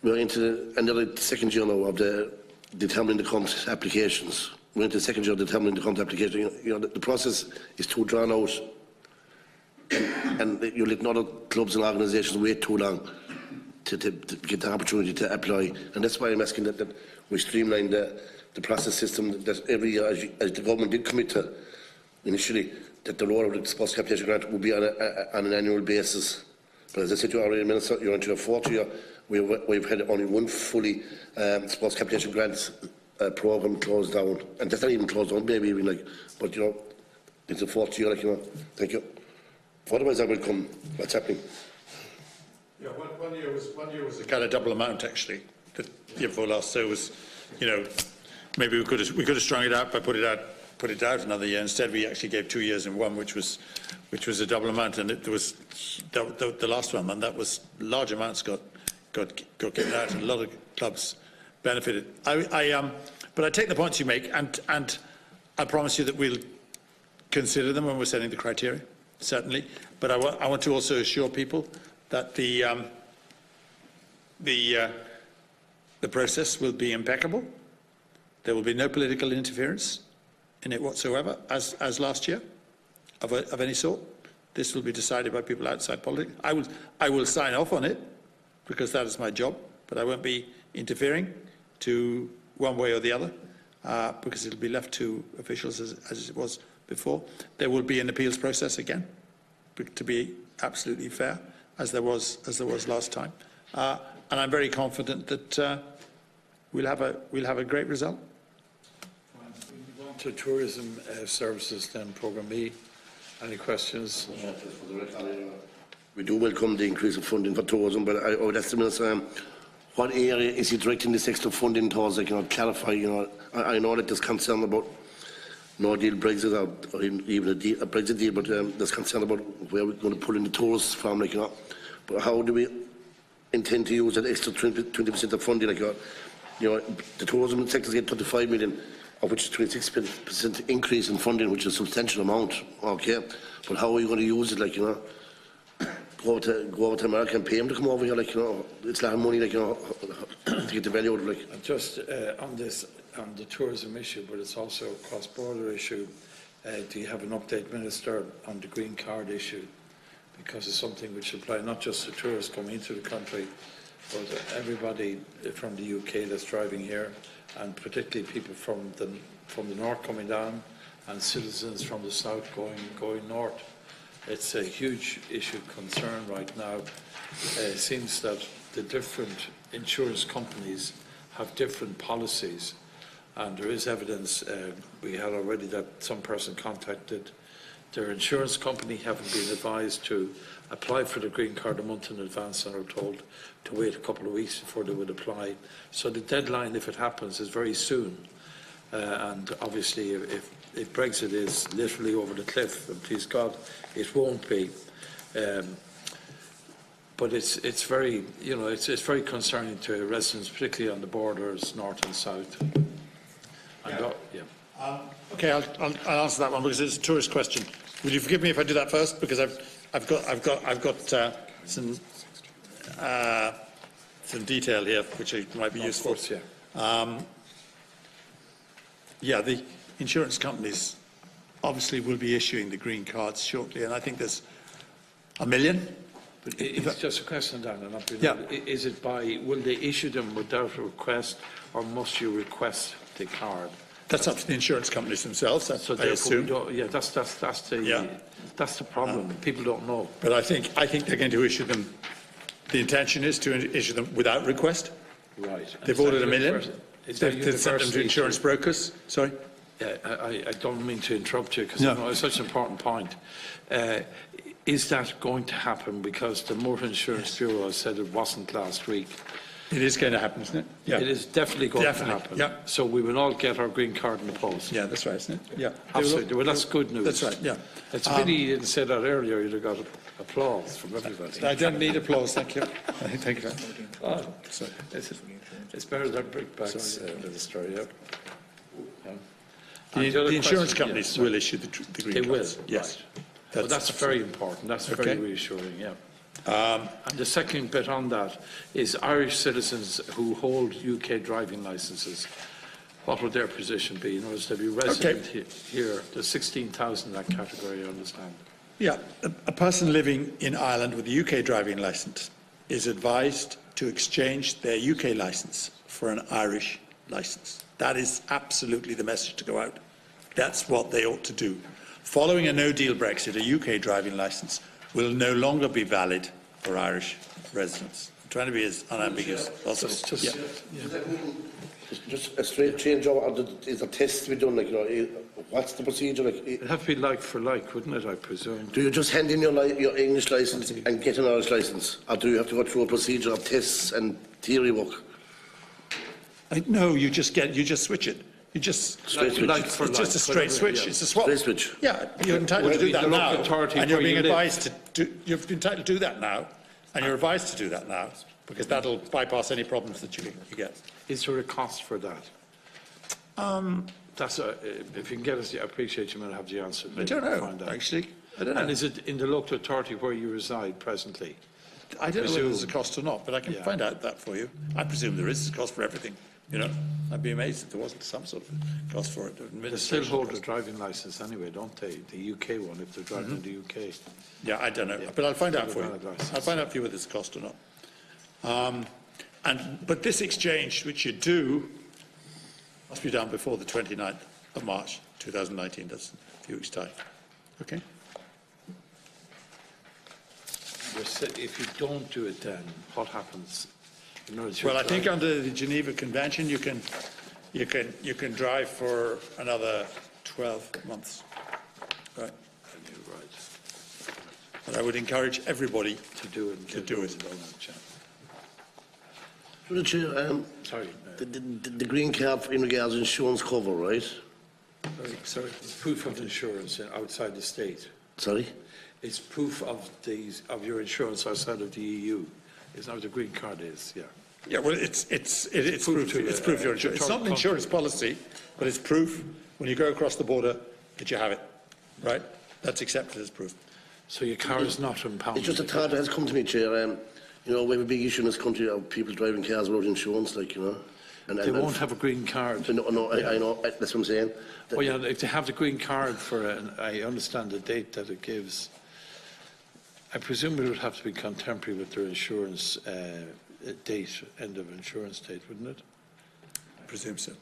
we're into another second year now of the determining the count applications. We're into the second year of determining the count application. The process is too drawn out. And you're letting other clubs and organisations wait too long to get the opportunity to apply. And that's why I'm asking that we streamline the process system, that every year, as the government did commit to initially, that the role of the sports capitation grant will be on an annual basis. But as I said to you already, Minister, you're into your fourth year. We've had only one fully sports capitation grants programme closed down. And that's not even closed down, maybe even but it's the fourth year, thank you. Otherwise, I will come. What's happening? Yeah, one year was a kind of double amount actually. The year before last, so it was, maybe we could have strung it out by put it out another year. Instead, we actually gave 2 years in one, which was a double amount, and there was the last one, and that was large amounts got given out, and a lot of clubs benefited. But I take the points you make, and I promise you that we'll consider them when we're setting the criteria. Certainly, but I want to also assure people that the process will be impeccable. There will be no political interference in it whatsoever, as last year, of any sort. This will be decided by people outside politics. I will sign off on it because that is my job, but I won't be interfering to one way or the other because it'll be left to officials as it was before. There will be an appeals process again, to be absolutely fair, as there was last time, and I'm very confident that we'll have a great result. To tourism services, then Programme E. Any questions? We do welcome the increase of funding for tourism, but I would ask the Minister, what area is he directing this extra funding towards? Clarify. I know that there's concern about no deal Brexit or even a Brexit deal, but there's concern about where we're going to pull in the tourists from, But how do we intend to use that extra 20% of funding? The tourism sector get 35 million, of which 26% increase in funding, which is a substantial amount. Okay, but how are you going to use it? Go over to America and pay them to come over here. It's a lot of money. To get the value out of it. Just on the tourism issue, but it's also a cross-border issue. Do you have an update, Minister, on the green card issue? Because it's something which applies not just to tourists coming into the country, but everybody from the UK that's driving here, and particularly people from the north coming down, and citizens from the south going north. It's a huge issue, concern right now. It seems that the different insurance companies have different policies. and there is evidence, we had already that some person contacted their insurance company, having been advised to apply for the green card a month in advance and are told to wait a couple of weeks before they would apply. So the deadline, if it happens, is very soon. And obviously, if Brexit is literally over the cliff, and please God, it won't be. But it's very, you know, it's very concerning to residents, particularly on the borders, north and south. Okay, I'll answer that one because it's a tourist question. Will you forgive me if I do that first? Because I've got some detail here which might be useful. Of course, yeah. Yeah, the insurance companies obviously will be issuing the green cards shortly, and I think there's 1 million. But it's just a question, Dan, and Yeah. is it by, will they issue them without a request, or must you request the card? That's up to the insurance companies themselves, So I therefore, assume. that's the problem. People don't know. But I think they're going to issue them. The intention is to issue them without request. Right. They've ordered 1 million. They've sent them to insurance brokers. Sorry. I don't mean to interrupt you because No. it's such an important point. Is that going to happen? Because the Motor Insurance Bureau has said it wasn't last week. It is going to happen, isn't it? Yeah. It is definitely going to Definitely, happen. yeah. So we will all get our green card in the post. Yeah, that's right, isn't it? Yeah. Absolutely. Well, that's good news. That's right, yeah. It's a pity you didn't say that earlier. You'd have got applause from everybody. I don't need applause, thank you. Thank you. Oh, it's better than brickbats in the story, yeah. And The other insurance question- companies will issue the green They will, cards. Yes. Well, that's very important. That's very Okay. reassuring, yeah. And the second bit on that is Irish citizens who hold UK driving licences. What would their position be? In other words, they'd be resident here. There's 16,000 in that category, I understand. Yeah, a person living in Ireland with a UK driving licence is advised to exchange their UK licence for an Irish licence. That is absolutely the message to go out. That's what they ought to do. Following a no-deal Brexit, a UK driving licence will no longer be valid for Irish residents. I'm trying to be as unambiguous as possible. Just a straight change over, or is a test to be done? Like, you know, what's the procedure? Like, It'd have to be like for like, wouldn't it, I presume? do you just hand in your English licence and get an Irish licence, or do you have to go through a procedure of tests and theory work? No, you just switch it. You just Straight switch. Like for it's just a like, straight whatever, switch. yeah. It's a swap. Straight switch. Yeah, you're entitled to Well, do that the local now, authority and you're where being you live. advised to do. You're entitled to do that now, and you're advised to do that now, because that'll bypass any problems that you get. Is there a cost for that? That's if you can get us, I appreciate you might have the answer. I don't know, Find out. actually. I don't know. And is it in the local authority where you reside presently? I don't know whether there's a presume? cost or not, but I can Yeah. find out that for you. I presume there is a cost for everything. You know, I'd be amazed if there wasn't some sort of cost for it. They still administration hold a cost. driving licence anyway, don't they? The UK one, if they're driving in the UK. Yeah, I don't know, Yeah. but I'll find out for you. Valid licence. I'll find out for you whether it's a cost or not. But this exchange, which you do, must be done before the 29th of March 2019. That's in a few weeks' time. Okay? If you don't do it then, what happens? In other words, Well, I you're think driving- under the Geneva Convention, you can drive for another 12 months. Right? Right. But I would encourage everybody To do it. to do it. Through the chair, Sorry, the green card in regards to insurance cover, right? sorry. Proof of insurance outside the state. Sorry? It's proof of your insurance outside of the EU. Is that what the green card is? Yeah. Yeah, well, it's proof. to, It's proof your insurance. It's not an insurance policy, but it's proof when you go across the border that you have it, right? That's accepted as proof. So your car is not impounded. It's just a thought that has come to me, Chair. You know, we have a big issue in this country of people driving cars without insurance, like, you know. They won't have a green card. No, I know, that's what I'm saying. Well, yeah, if they have the green card I understand the date that it gives. I presume it would have to be contemporary with their insurance date, end of insurance date, wouldn't it? I presume so.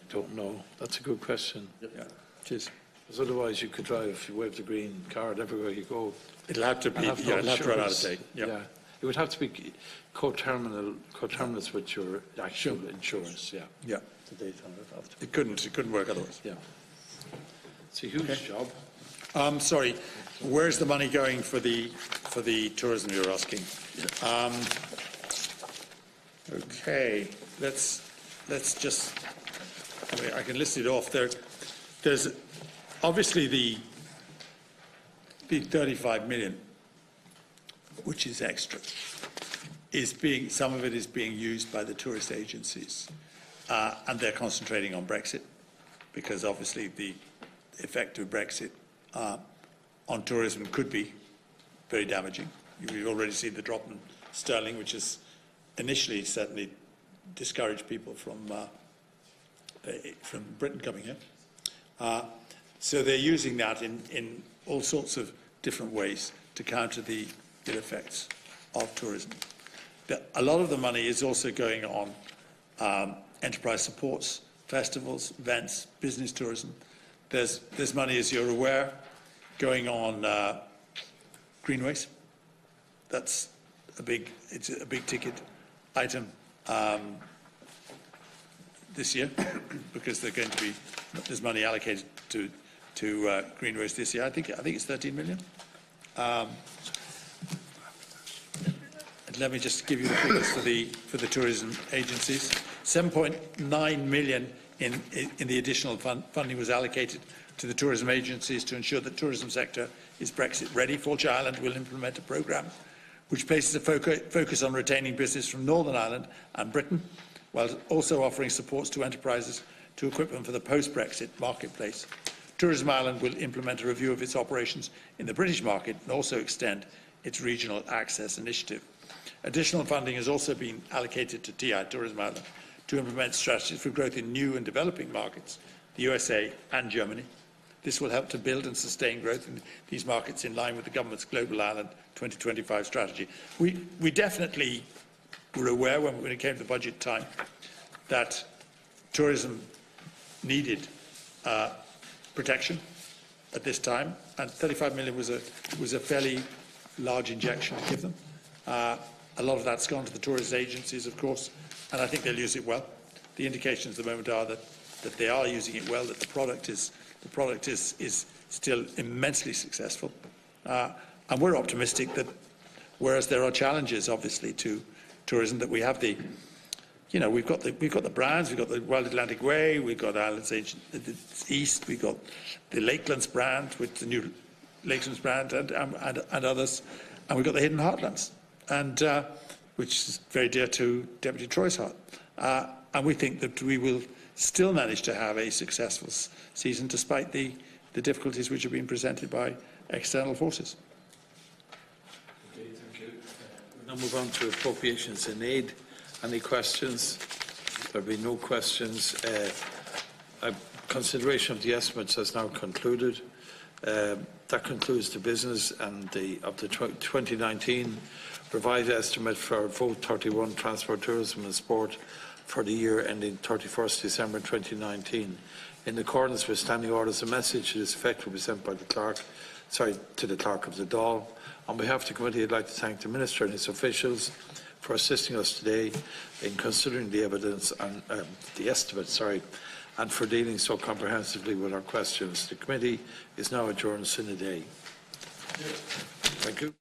Don't know. That's a good question. Yeah. Cheers. Because otherwise you could drive, if you wave the green card everywhere you go. It'll have to be, and yeah, it'll have to run out of insurance. date. Yeah. It would have to be coterminous with your actual insurance, yeah. Yeah. the date on it after. It couldn't work otherwise. Yeah. It's a huge job. Sorry, where's the money going for the tourism you're asking? Okay, let's just, I can list it off. There's obviously the 35 million, which is extra, some of it is being used by the tourist agencies, and they're concentrating on Brexit, because obviously the effect of Brexit on tourism could be very damaging. We've already seen the drop in sterling, which has initially certainly discouraged people from Britain coming here. So they're using that in all sorts of different ways to counter the ill effects of tourism. But a lot of the money is also going on enterprise supports, festivals, events, business tourism. There's money, as you're aware, going on greenways. It's a big ticket item this year because there's money allocated to greenways this year. I think it's 13 million. And let me just give you the figures for the tourism agencies. 7.9 million in the additional funding was allocated to the tourism agencies to ensure that the tourism sector is Brexit ready. Fulcher Island will implement a programme which places a focus on retaining business from Northern Ireland and Britain, while also offering supports to enterprises to equip them for the post-Brexit marketplace. Tourism Ireland will implement a review of its operations in the British market and also extend its regional access initiative. Additional funding has also been allocated to TI, Tourism Ireland, to implement strategies for growth in new and developing markets, the USA and Germany. This will help to build and sustain growth in these markets in line with the government's Global Ireland 2025 strategy. We definitely were aware when it came to budget time that tourism needed protection at this time, and 35 million was a fairly large injection to give them. A lot of that's gone to the tourist agencies, of course, and I think they'll use it well. The indications at the moment are that they are using it well, that the product is still immensely successful, and we're optimistic that, whereas there are challenges, obviously, to tourism, that we have we've got the brands, we've got the Wild Atlantic Way, we've got Islands East, we've got the Lakelands brand with the new Lakelands brand and others, and we've got the Hidden Heartlands, and which is very dear to Deputy Troy's heart. And we think that we will still manage to have a successful season despite the difficulties which are being presented by external forces. Okay, thank you. We'll now move on to appropriations and aid. Any questions? There'll be no questions. Consideration of the estimates has now concluded. That concludes the business of the 2019 revised estimate for Vote 31 Transport, Tourism and Sport for the year ending 31st December 2019. In accordance with standing orders, a message to this effect will be sent by the clerk, to the clerk of the Dáil. On behalf of the committee, I'd like to thank the Minister and his officials for assisting us today in considering the evidence and the estimate, and for dealing so comprehensively with our questions. The committee is now adjourned sine die. Thank you.